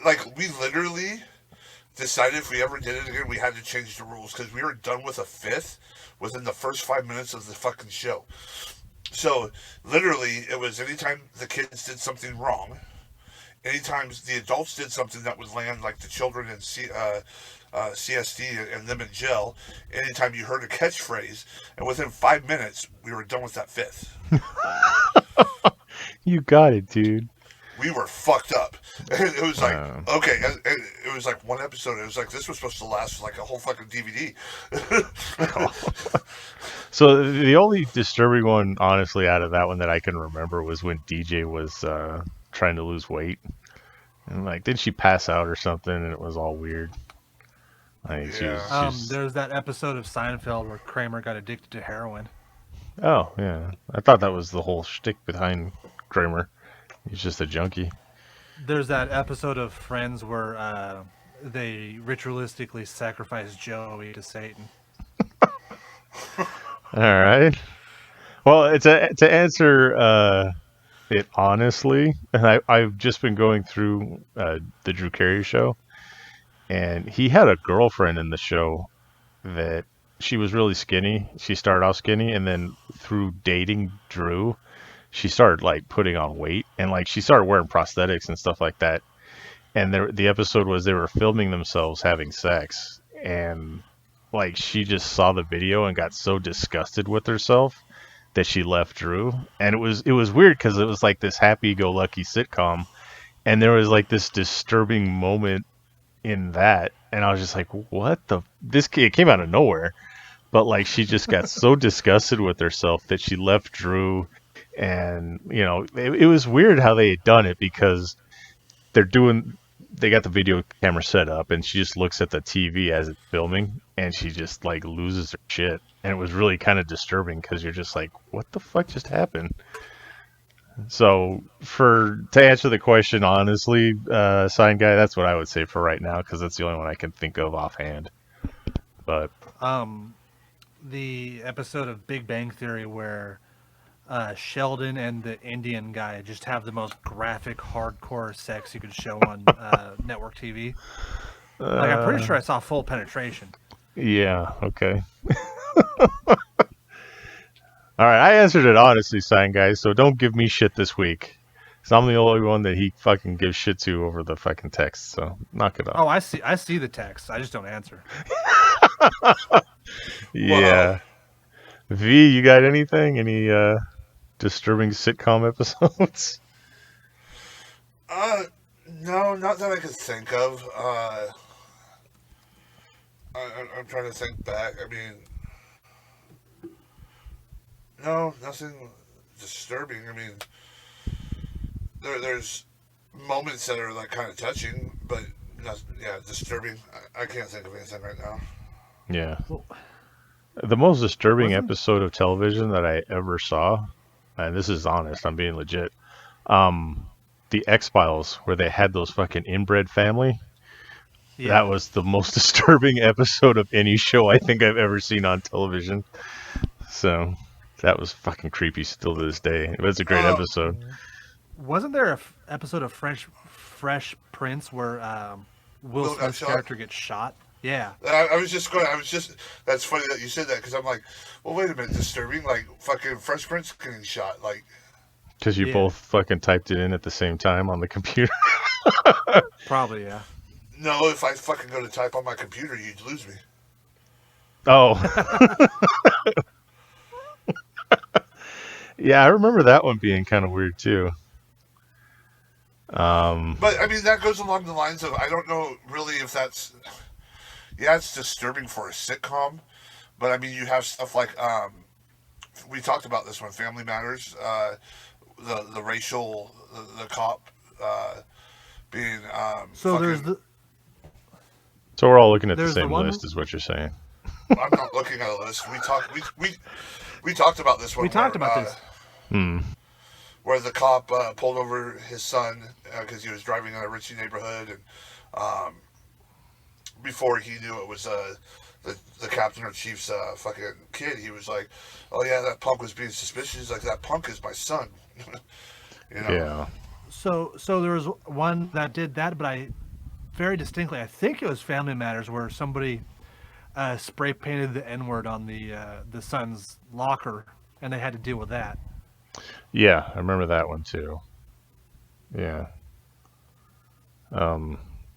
like, we literally decided if we ever did it again, we had to change the rules because we were done with a fifth within the first 5 minutes of the fucking show. So literally, it was anytime the kids did something wrong, anytime the adults did something that would land like the children in CSD and them in jail, anytime you heard a catchphrase, and within 5 minutes, we were done with that fifth. you got it, dude. We were fucked up. And it was like, Uh, okay, and it was like one episode. It was like this was supposed to last for like a whole fucking DVD. so the only disturbing one, honestly, out of that one that I can remember was when DJ was trying to lose weight, and like, did she pass out or something? And it was all weird. Like Yeah. she's. There's that episode of Seinfeld where Kramer got addicted to heroin. Oh yeah, I thought that was the whole shtick behind Kramer. He's just a junkie. There's that episode of Friends where they ritualistically sacrifice Joey to Satan. All right. Well, to answer it honestly, and I've just been going through the Drew Carey show, and he had a girlfriend in the show that she was really skinny. She started off skinny, and then through dating Drew, she started like putting on weight, and like she started wearing prosthetics and stuff like that. And the episode was they were filming themselves having sex, and like she just saw the video and got so disgusted with herself that she left Drew. And it was weird because it was like this happy-go-lucky sitcom, and there was like this disturbing moment in that, and I was just like, what the this it came out of nowhere, but like she just got so disgusted with herself that she left Drew. And it was weird how they had done it, because they got the video camera set up, and she just looks at the TV as it's filming, and she just like loses her shit. And it was really kind of disturbing because you're just like, what the fuck just happened? So to answer the question honestly, Sign Guy, that's what I would say for right now, because that's the only one I can think of offhand. But The episode of Big Bang Theory where Sheldon and the Indian guy just have the most graphic, hardcore sex you could show on network TV. Like, I'm pretty sure I saw full penetration. yeah, okay. All right, I answered it honestly, Sign Guy, so don't give me shit this week. Because I'm the only one that he fucking gives shit to over the fucking text, so knock it off. Oh, I see the text. I just don't answer. Yeah. V, you got anything? Any disturbing sitcom episodes? No, not that I could think of. I'm trying to think back. I mean, no, nothing disturbing. I mean, there's moments that are like kind of touching, but not, yeah, disturbing. I can't think of anything right now. Yeah. Well, The most disturbing wasn't episode of television that I ever saw, and this is honest, I'm being legit, the X-Files, where they had those fucking inbred family. yeah. That was the most disturbing episode of any show I think I've ever seen on television. So that was fucking creepy still to this day. It was a great episode. Wasn't there a episode of Fresh Prince where Will Will got Smith's shot. character gets shot? Yeah. I was just going. That's funny that you said that, because I'm like, well, wait a minute, disturbing. Like fucking Fresh Prince getting shot. Like, Because you Yeah. both fucking typed it in at the same time on the computer. Probably, yeah. no, if I fucking go to type on my computer, you'd lose me. Oh. Yeah, I remember that one being kind of weird too. But I mean, that goes along the lines of, I don't know really if that's, yeah, it's disturbing for a sitcom, but I mean, you have stuff like we talked about this one, Family Matters, the racial, the cop being So fucking. So we're all looking at the There's the same one- list, is what you're saying. I'm not looking at a list. We talked about this one. We talked about this. Where the cop pulled over his son because he was driving in a Richie neighborhood, and before he knew it was the captain or chief's fucking kid, he was like, "Oh yeah, that punk was being suspicious." He's like, "That punk is my son." You know? Yeah. So there was one that did that, but I very distinctly, I think it was Family Matters, where somebody spray painted the N-word on the son's locker, and they had to deal with that. Yeah, I remember that one too. Yeah.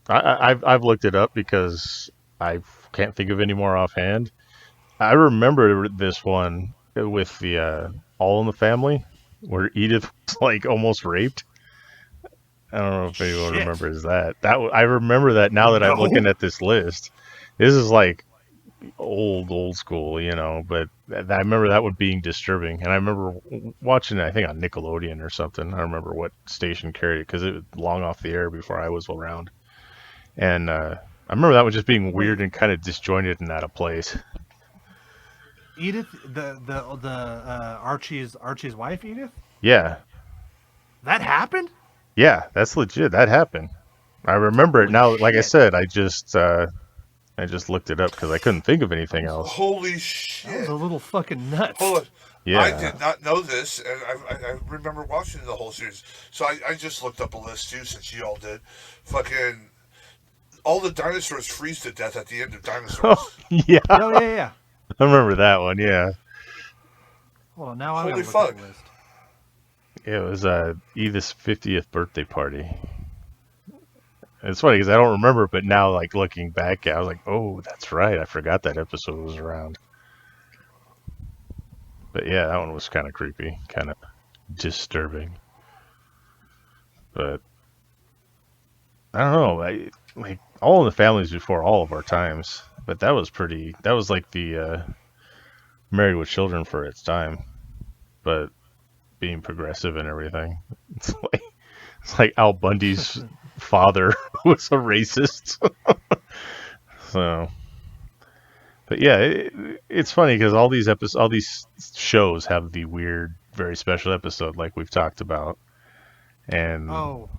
I've looked it up because I can't think of any more offhand. I remember this one with the All in the Family, where Edith was like almost raped. I don't know if anyone Shit. remembers that. I remember that now that I'm No. looking at this list. This is like old school, you know. But I remember that one being disturbing, and I remember watching it, I think on Nickelodeon or something. I don't remember what station carried it because it was long off the air before I was around. And I remember that one just being weird and kind of disjointed and out of place. Edith, the Archie's wife, Edith. Yeah, That happened. yeah, that's legit. That happened. I remember it now. Like I shit. said, I just looked it up because I couldn't think of anything else. Holy That was shit! a little fucking nuts. Hold on. Yeah. I did not know this, and I remember watching the whole series. So I just looked up a list too, since you all did. Fucking all the dinosaurs freeze to death at the end of Dinosaurs. Yeah, Oh yeah. I remember that one. Yeah, Hold on, now I gotta Holy look fuck. at the list. it was Edith's 50th birthday party. It's funny because I don't remember, but now, like looking back, I was like, "Oh, that's right. I forgot that episode was around." But yeah, that one was kind of creepy, kind of disturbing. But I don't know, like All in the Families before all of our times. But that was pretty. That was like the Married with Children for its time, but being progressive and everything. It's like Al Bundy's father was a racist. So, but yeah, it's funny because all these shows have the weird, very special episode like we've talked about, and Oh,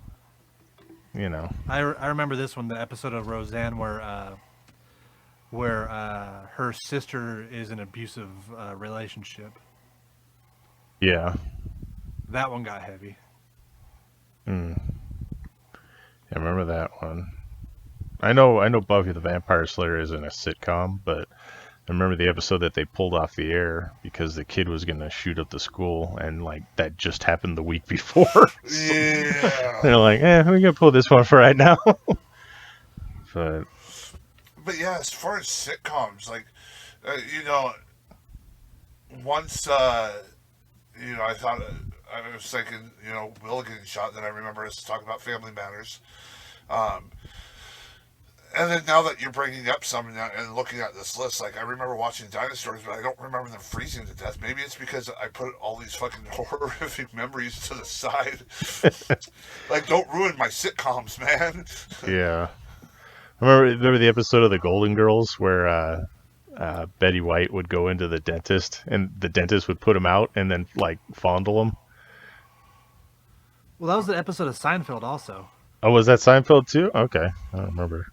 you know, I remember this one, the episode of Roseanne where her sister is in an abusive relationship. yeah. That one got heavy. I remember that one. I know Buffy the Vampire Slayer isn't a sitcom, but I remember the episode that they pulled off the air because the kid was gonna shoot up the school, and like that just happened the week before. So Yeah. they're like, we're gonna pull this one for right now. But yeah, as far as sitcoms, like, once, I thought, I was thinking, Will getting shot, then I remember us talking about Family Matters. And then now that you're bringing up some and looking at this list, like, I remember watching Dinosaurs, but I don't remember them freezing to death. Maybe it's because I put all these fucking horrific memories to the side. Like, don't ruin my sitcoms, man. yeah, remember the episode of The Golden Girls where Betty White would go into the dentist, and the dentist would put him out and then like fondle him. Well, that was the episode of Seinfeld also. Oh, was that Seinfeld too? Okay, I don't remember.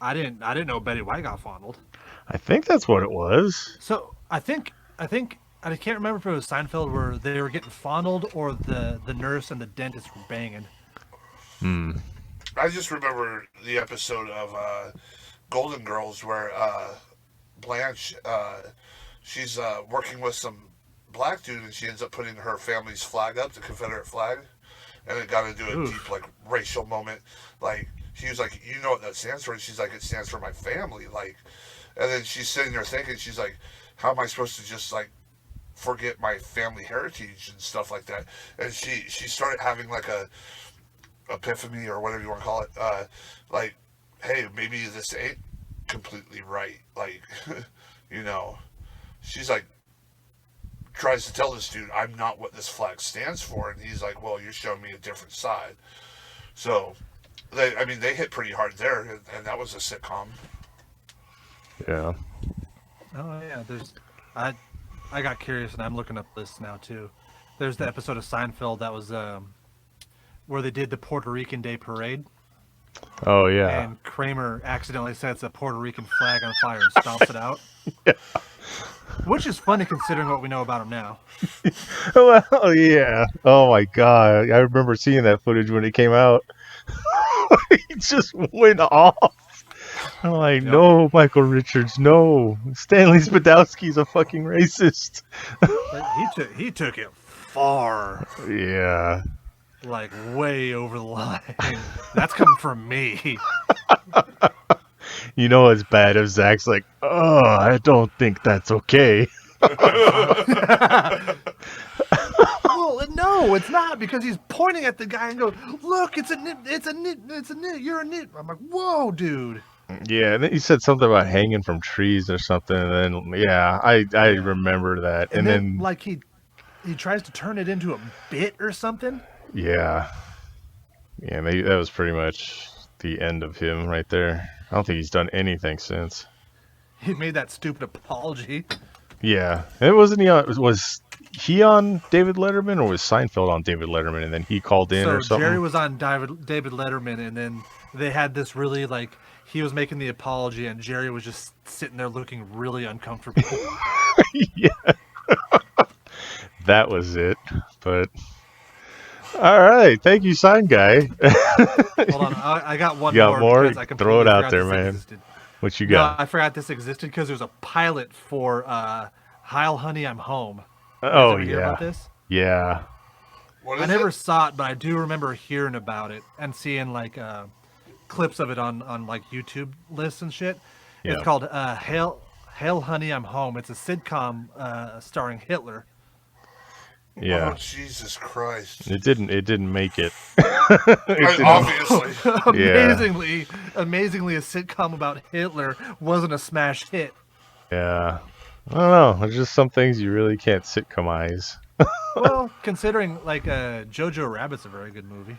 I didn't know Betty White got fondled. I think that's what it was. So I think I can't remember if it was Seinfeld where they were getting fondled or the nurse and the dentist were banging. I just remember the episode of Golden Girls where Blanche, she's working with some black dude, and she ends up putting her family's flag up, the Confederate flag, and it got into a deep, like, racial moment. Like, he was like, "You know what that stands for?" And she's like, "It stands for my family." Like, and then she's sitting there thinking, she's like, "How am I supposed to just, like, forget my family heritage and stuff like that?" And she started having, like, a epiphany, or whatever you want to call it, like, hey, maybe this ain't completely right. Like, she's like, tries to tell this dude, "I'm not what this flag stands for," and he's like, "Well, you're showing me a different side." So, they hit pretty hard there, and that was a sitcom. Yeah. Oh yeah, I got curious and I'm looking up lists now too. There's the episode of Seinfeld that was where they did the Puerto Rican Day Parade. Oh yeah. And Kramer accidentally sets a Puerto Rican flag on fire and stomps it out. Yeah. Which is funny considering what we know about him now. Well, yeah. Oh my god, I remember seeing that footage when it came out. He just went off. I'm like, no, Michael Richards, no. Stanley Spadowski's a fucking racist. He took it far. Yeah. Like way over the line. That's coming from me. You know it's bad if Zach's like, "Oh, I don't think that's okay." Well, No, it's not, because he's pointing at the guy and goes, "Look, it's a nit, it's a nit, it's a nit. You're a nit." I'm like, "Whoa, dude." Yeah, and then he said something about hanging from trees or something. And then I remember that. And then then like he tries to turn it into a bit or something. yeah, that was pretty much the end of him right there. I don't think he's done anything since. He made that stupid apology. Yeah, it wasn't he on, was he on David Letterman or was Seinfeld on David Letterman and then he called in So or something? Jerry was on David Letterman, and then they had this really like he was making the apology, and Jerry was just sitting there looking really uncomfortable. Yeah, that was it. But all right, thank you, sign guy. Hold on, I got one You got more? because I Throw it completely out forgot there, this man. existed. What you No, got? I forgot this existed because there's a pilot for Heil Honey, I'm Home. You guys Oh ever hear yeah, about this? yeah, What I is never it? saw it, but I do remember hearing about it and seeing like clips of it on like YouTube lists and shit. Yeah. It's called Hail Honey, I'm Home. It's a sitcom starring Hitler. yeah. Oh, Jesus Christ. It didn't make it. Obviously. Amazingly, a sitcom about Hitler wasn't a smash hit. Yeah. I don't know. There's just some things you really can't sitcomize. Well, considering like Jojo Rabbit's a very good movie.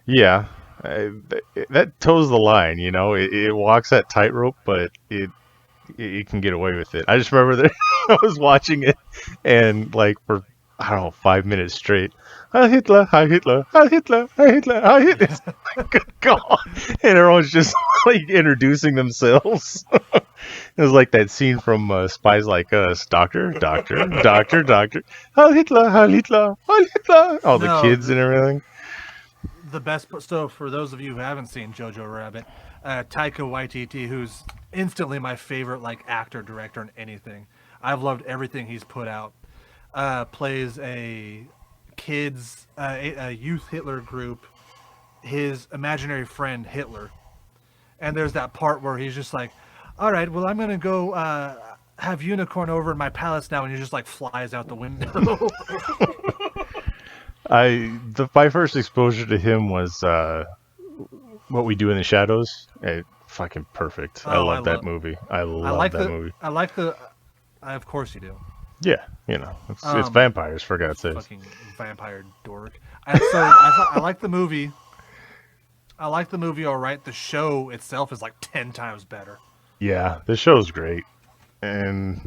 Yeah. That toes the line, you know. It walks that tightrope, but it can get away with it. I just remember that I was watching it, and like for I don't know 5 minutes straight, Heil Hitler, Heil Hitler, Heil Hitler, Heil Hitler, Heil Hitler. It's like, good God, and everyone's just like introducing themselves. It was like that scene from Spies Like Us, Doctor, Doctor, Doctor, Doctor, Heil Hitler, Heil Hitler, Heil Hitler. All the No, kids and everything. The best. So for those of you who haven't seen Jojo Rabbit, Taika Waititi, who's instantly my favorite like actor director in anything. I've loved everything he's put out. Plays a kids a youth Hitler group, his imaginary friend Hitler, and there's that part where he's just like, "All right, well I'm gonna go have Unicorn over in my palace now," and he just like flies out the window. My first exposure to him was What We Do in the Shadows. Fucking perfect. I Oh, love I that love- movie. I love I like that movie. I like the. Of course you do. Yeah, you know, it's vampires for God's sake. Fucking vampire dork. I like the movie. I like the movie all right. The show itself is like 10 times better. Yeah, the show's great. And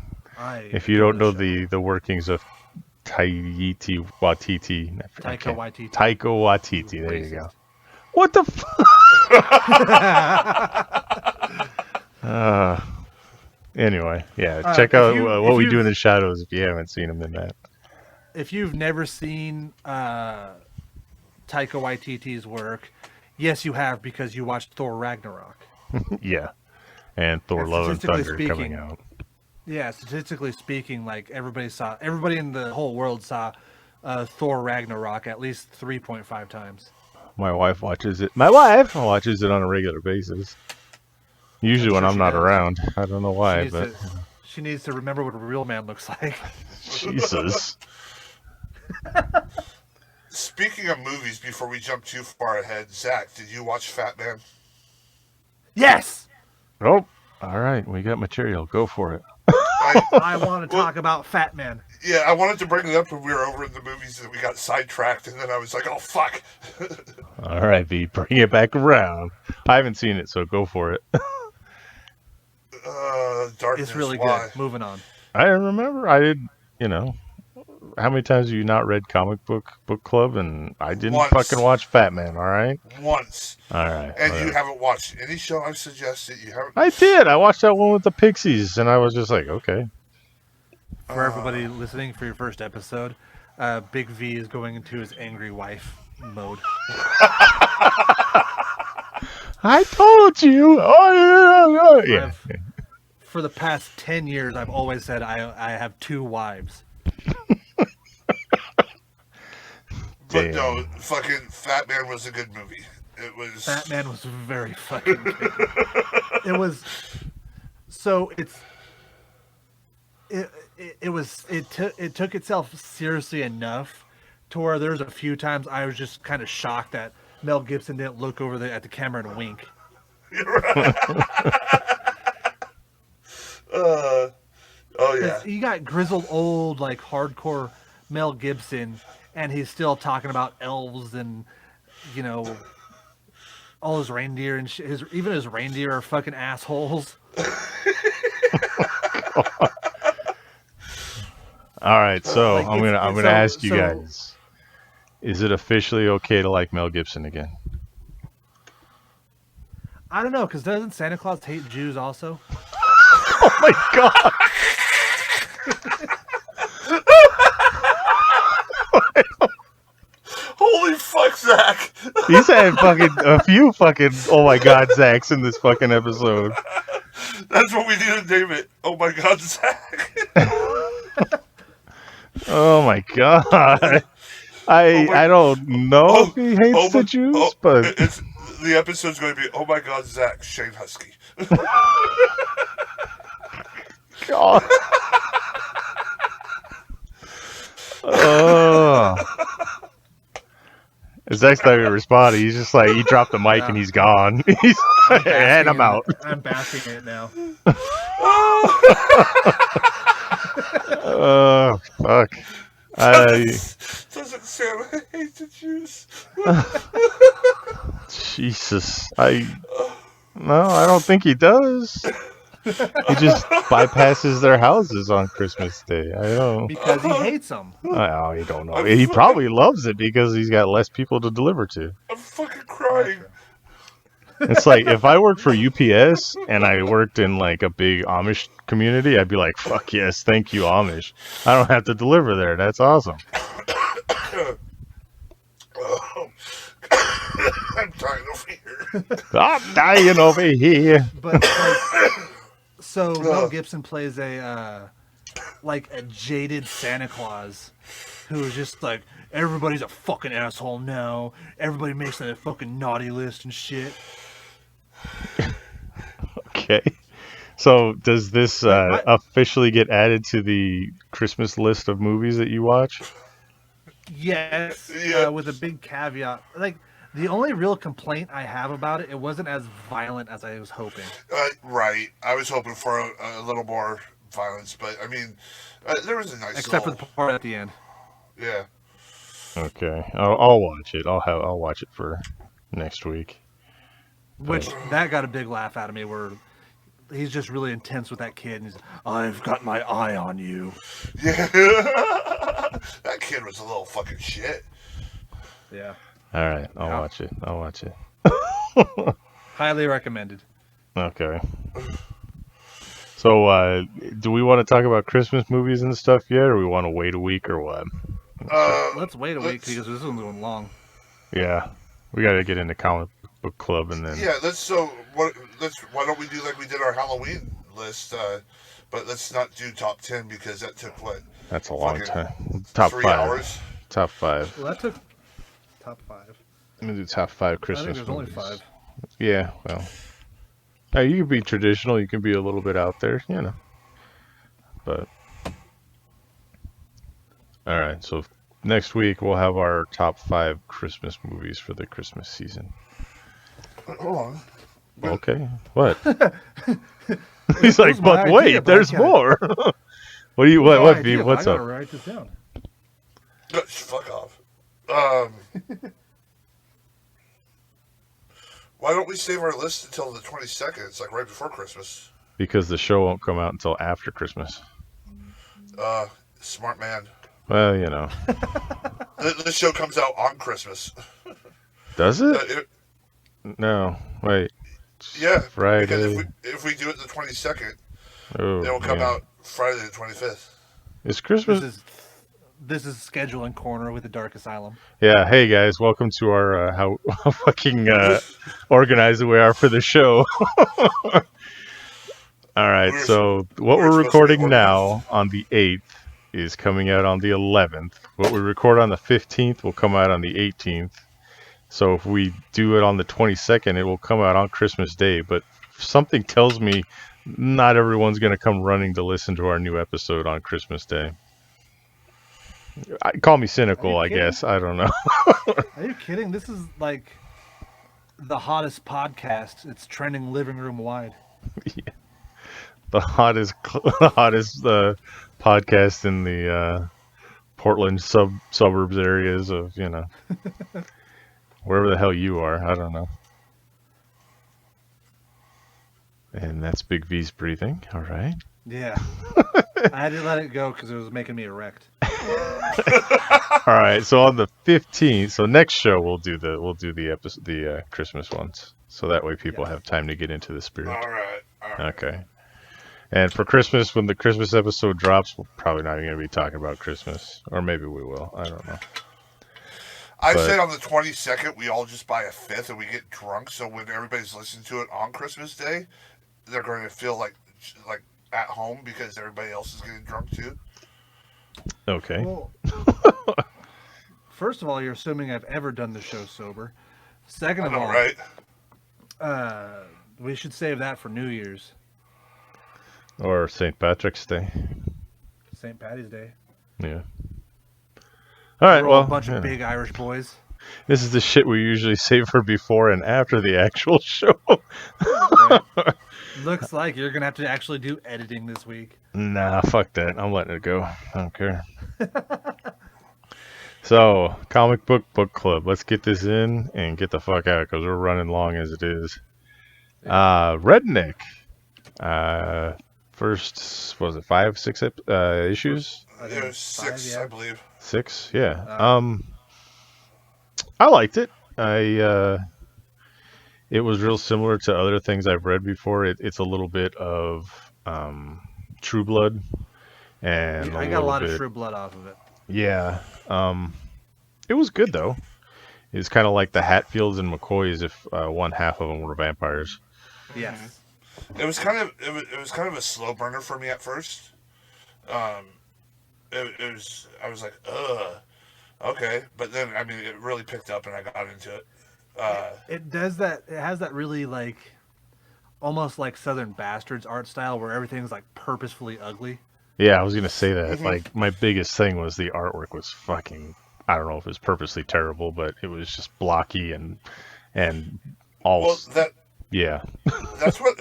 if you don't know the workings of Taika Waititi, Taika Waititi, there you go. What the fuck? Anyway, yeah, check out What We Do in the Shadows if you haven't seen him in that. If you've never seen Taika Waititi's work, yes, you have because you watched Thor Ragnarok. Yeah, and Thor: Love and Thunder coming out. Yeah, statistically speaking, like everybody in the whole world saw Thor Ragnarok at least 3.5 times. My wife watches it. My wife watches it on a regular basis. Usually when I'm not does. around. I don't know why, but she needs to remember what a real man looks like. Jesus. Speaking of movies, before we jump too far ahead, Zach, did you watch Fatman? Yes! Oh, all right. We got material. Go for it. I want to talk about Fatman. Yeah, I wanted to bring it up when we were over in the movies and we got sidetracked, and then I was like, oh, fuck. All right, V. Bring it back around. I haven't seen it, so go for it. Darkness, It's really why? good. Moving on. I remember I did, how many times have you not read Comic Book Club? And I didn't Once. fucking watch Fatman, all right? Once. All right. And whatever. you haven't watched any show I've suggested? You haven't? I did. I watched that one with the Pixies, and I was just like, okay. For everybody listening for your first episode, Big V is going into his angry wife mode. I told you. Oh, yeah. For the past 10 years, I've always said I have 2 wives. But no, fucking Fatman was a good movie. It was. Fatman was very fucking good. It was. So it took itself seriously enough to where there's a few times I was just kind of shocked that Mel Gibson didn't look over at the camera and wink. Oh yeah. You got grizzled old like hardcore Mel Gibson, and he's still talking about elves and all his reindeer and even his reindeer are fucking assholes. All right, so Like, I'm gonna ask you guys: is it officially okay to like Mel Gibson again? I don't know, because doesn't Santa Claus hate Jews also? Oh my god! Holy fuck, Zach! He's had a few fucking oh my god Zachs in this fucking episode. That's what we need to name it. Oh my god, Zach! Oh my god! I don't know if he hates the Jews, but the episode's going to be oh my god, Zach, Shane Husky. God. Oh. Zach's not even responding. He's just like, he dropped the mic and he's gone. And I'm out. I'm basking it now. Oh, fuck. Doesn't Santa hate the Jews? Jesus. No, I don't think he does. He just bypasses their houses on Christmas Day. I don't. Because he hates them. Oh, you don't know. He probably loves it because he's got less people to deliver to. I'm fucking crying. It's like if I worked for UPS and I worked in like a big Amish community, I'd be like, "Fuck yes, thank you, Amish. I don't have to deliver there. That's awesome." I'm dying over here. I'm dying over here. But so Mel Gibson plays a jaded Santa Claus who is just like, everybody's a fucking asshole now. Everybody makes a fucking naughty list and shit. Okay. So does this officially get added to the Christmas list of movies that you watch? Yes, Yeah. with a big caveat. Like, the only real complaint I have about it wasn't as violent as I was hoping. Right. I was hoping for a little more violence, but I mean, there was a nice Except for the part at the end. Yeah. Okay. I'll watch it. I'll watch it for next week. Which, that got a big laugh out of me, where he's just really intense with that kid, and he's, I've got my eye on you. Yeah. That kid was a little fucking shit. Yeah. All right. I'll watch it. Highly recommended. Okay. So, do we want to talk about Christmas movies and stuff yet, or we want to wait a week, or what? Let's wait a week because this one's going long. Yeah, we got to get into comic book club and then. Yeah, why don't we do like we did our Halloween list, but let's not do top 10 because that took what? That's a long time. Top 3 5. hours. Top 5. Well, that took top 5. I'm gonna do top 5 Christmas I think there's movies. only 5. Yeah, well. Now, you can be traditional, you can be a little bit out there, But. Alright, so next week we'll have our top 5 Christmas movies for the Christmas season. Hold on. Okay, what? He's like, but wait, there's more. What do you, what, Pete, what's up? I gotta write this down. Fuck off. Why don't we save our list until the 22nd? It's like right before Christmas. Because the show won't come out until after Christmas. Smart man. Well, The show comes out on Christmas. Does it? No, wait. Yeah, Friday. because if we do it the 22nd, Oh, it will come yeah. out Friday the 25th. Is Christmas? This is scheduling corner with the Dark Asylum. Yeah. Hey guys, welcome to our how fucking organized we are for the show. All right. So what we're recording now on the 8th is coming out on the 11th. What we record on the 15th will come out on the 18th. So if we do it on the 22nd, it will come out on Christmas Day. But something tells me not everyone's going to come running to listen to our new episode on Christmas Day. Call me cynical, Are I you guess. I don't know. Are you kidding? This is like the hottest podcast. It's trending living room wide. The hottest, podcast in the Portland suburbs areas of wherever the hell you are. I don't know. And that's Big V's breathing. All right. Yeah. I had to let it go because it was making me erect. All right. So on the 15th, so next show we'll do the episode, the Christmas ones. So that way people have time to get into the spirit. All right. Okay. And for Christmas, when the Christmas episode drops, we're probably not even going to be talking about Christmas. Or maybe we will. I don't know. I say on the 22nd, we all just buy a fifth and we get drunk. So when everybody's listening to it on Christmas Day, they're going to feel like at home because everybody else is getting drunk too. Okay. Well, first of all, you're assuming I've ever done the show sober. Second of all, right? We should save that for New Year's. Or St. Patrick's Day. St. Patty's Day. Yeah. All right, We're all well, a bunch of big Irish boys. This is the shit we usually save for before and after the actual show. Right. Looks like you're gonna have to actually do editing this week. Nah, fuck that. I'm letting it go. I don't care. So, comic book club. Let's get this in and get the fuck out because we're running long as it is. Redneck. First, was it 5, 6 issues? It was 6, I believe. 6, yeah. I liked it. It was real similar to other things I've read before. It's a little bit of True Blood, and I got a lot of True Blood off of it. Yeah. It was good though. It's kind of like the Hatfields and McCoys if one half of them were vampires. Yes. It was kind of a slow burner for me at first. I was like, okay, but then I mean it really picked up and I got into it. It does that. It has that really like almost like Southern Bastards art style where everything's like purposefully ugly. Yeah, I was gonna say that. Like my biggest thing was the artwork was fucking. I don't know if it was purposely terrible, but it was just blocky and all. Well, yeah. that's what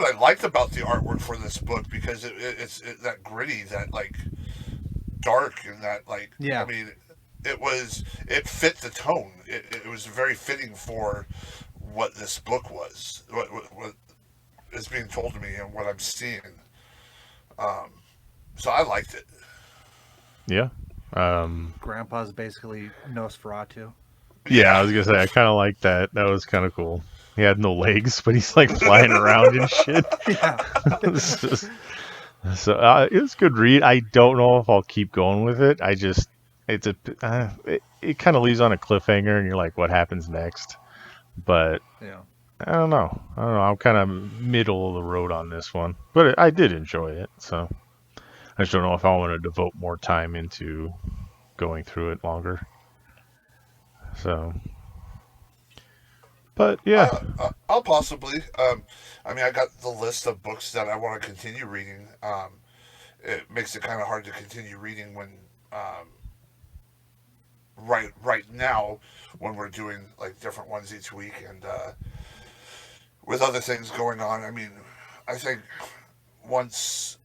I liked about the artwork for this book because it's that gritty, that like dark, and that like. Yeah. I mean, it fit the tone. It was very fitting for what this book was. What is being told to me and what I'm seeing. So I liked it. Yeah. Grandpa's basically Nosferatu. Yeah, I was gonna say I kind of like that. That was kind of cool. He had no legs, but he's like flying around and shit. Yeah. So it was a good read. I don't know if I'll keep going with it. It kind of leaves on a cliffhanger, and you're like, what happens next? But Yeah. I don't know. I'm kind of middle of the road on this one, but I did enjoy it. So I just don't know if I want to devote more time into going through it longer. So, but yeah, I'll possibly. I mean, I got the list of books that I want to continue reading. It makes it kind of hard to continue reading when, right now, when we're doing like different ones each week, and with other things going on. I mean, I think once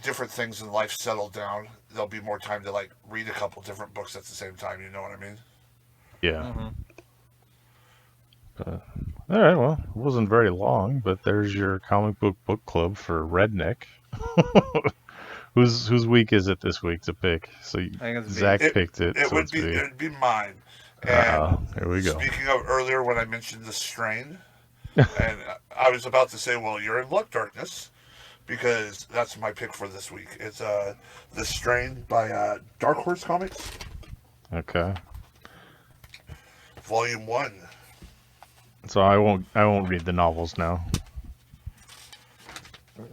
different things in life settle down, there'll be more time to like read a couple different books at the same time. You know what I mean? yeah. All right, well, it wasn't very long, but there's your comic book club for Redneck. Whose week is it this week to pick? So Zach picked it. It so would be mine. And here we go. Speaking of earlier when I mentioned The Strain, and I was about to say, well, you're in luck, Darkness, because that's my pick for this week. It's The Strain by Dark Horse Comics. Okay. Volume 1. So I won't read the novels now.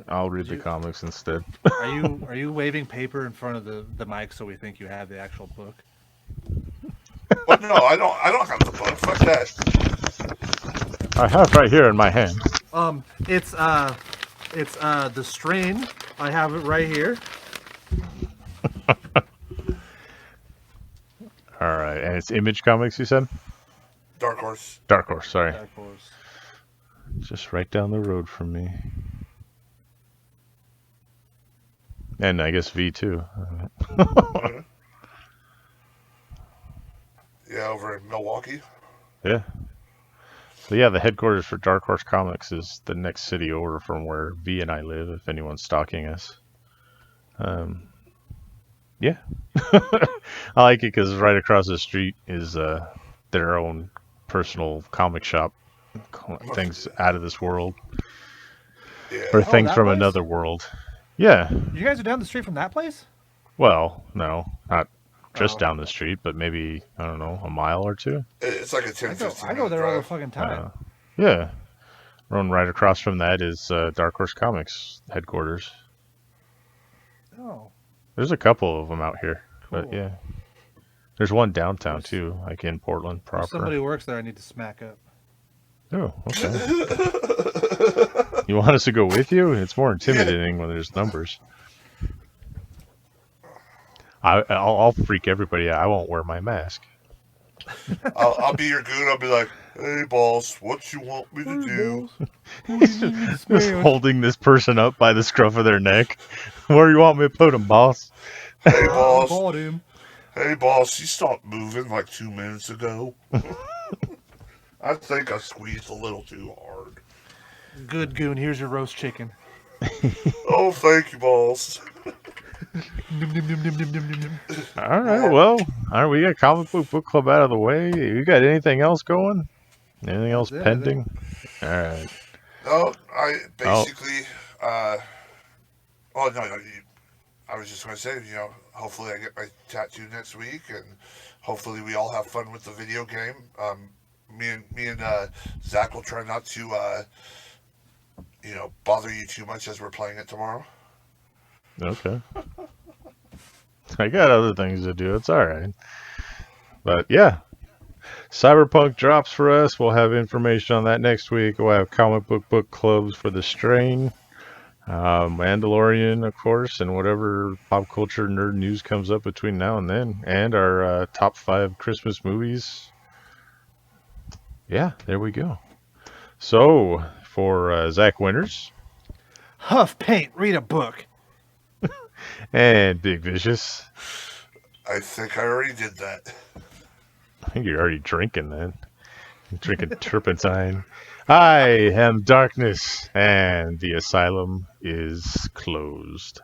I'll read the comics instead. Are you waving paper in front of the mic so we think you have the actual book? Well, no, I don't have the book. Fuck that. I have right here in my hand. It's The Strain. I have it right here. It's Image Comics, you said? Dark Horse. Dark Horse, sorry. Dark Horse. Just right down the road from me. And I guess V too. Yeah, over in Milwaukee. Yeah. But yeah, the headquarters for Dark Horse Comics is the next city over from where V and I live, if anyone's stalking us. Yeah. I like it because right across the street is their own personal comic shop. Things out of this world. Yeah. Or things that from place? another world. Yeah. You guys are down the street from that place? Well, no, not just Oh. down the street, but maybe, I don't know, a mile or two. It's like a 10, 15 I go there all the drive. fucking time. Yeah. Run right across from that is Dark Horse Comics headquarters. Oh. There's a couple of them out here, but Cool. yeah. There's one downtown too, like in Portland If proper. somebody who works there, I need to smack up. Oh, okay. You want us to go with you? It's more intimidating when there's numbers. I'll freak everybody out. I won't wear my mask. I'll be your goon. I'll be like, hey, boss, what you want me to do? Just holding this person up by the scruff of their neck. Where you want me to put him, boss? Hey, boss. Bought him. Hey, boss, you stopped moving like 2 minutes ago. I think I squeezed a little too hard. Good goon. Here's your roast chicken. Oh, thank you, boss. Nim, nim, nim, nim, nim, nim, nim, nim. All right, well, all right, we got comic book club out of the way. You got anything else going? Anything else That's it, I think. pending? All right. No, I basically, I was just going to say, hopefully I get my tattoo next week, and hopefully we all have fun with the video game. Me and Zach will try not to, bother you too much as we're playing it tomorrow. Okay. I got other things to do. It's all right. But yeah, Cyberpunk drops for us. We'll have information on that next week. We'll have comic book clubs for the strain. Mandalorian, of course, and whatever pop culture nerd news comes up between now and then. And our top 5 Christmas movies. Yeah, there we go. So, for Zach Winters Huff paint. Read a book. and Big Vicious. I think I already did that. I think you're already drinking then. You're drinking turpentine. I am Darkness, and the Asylum is closed.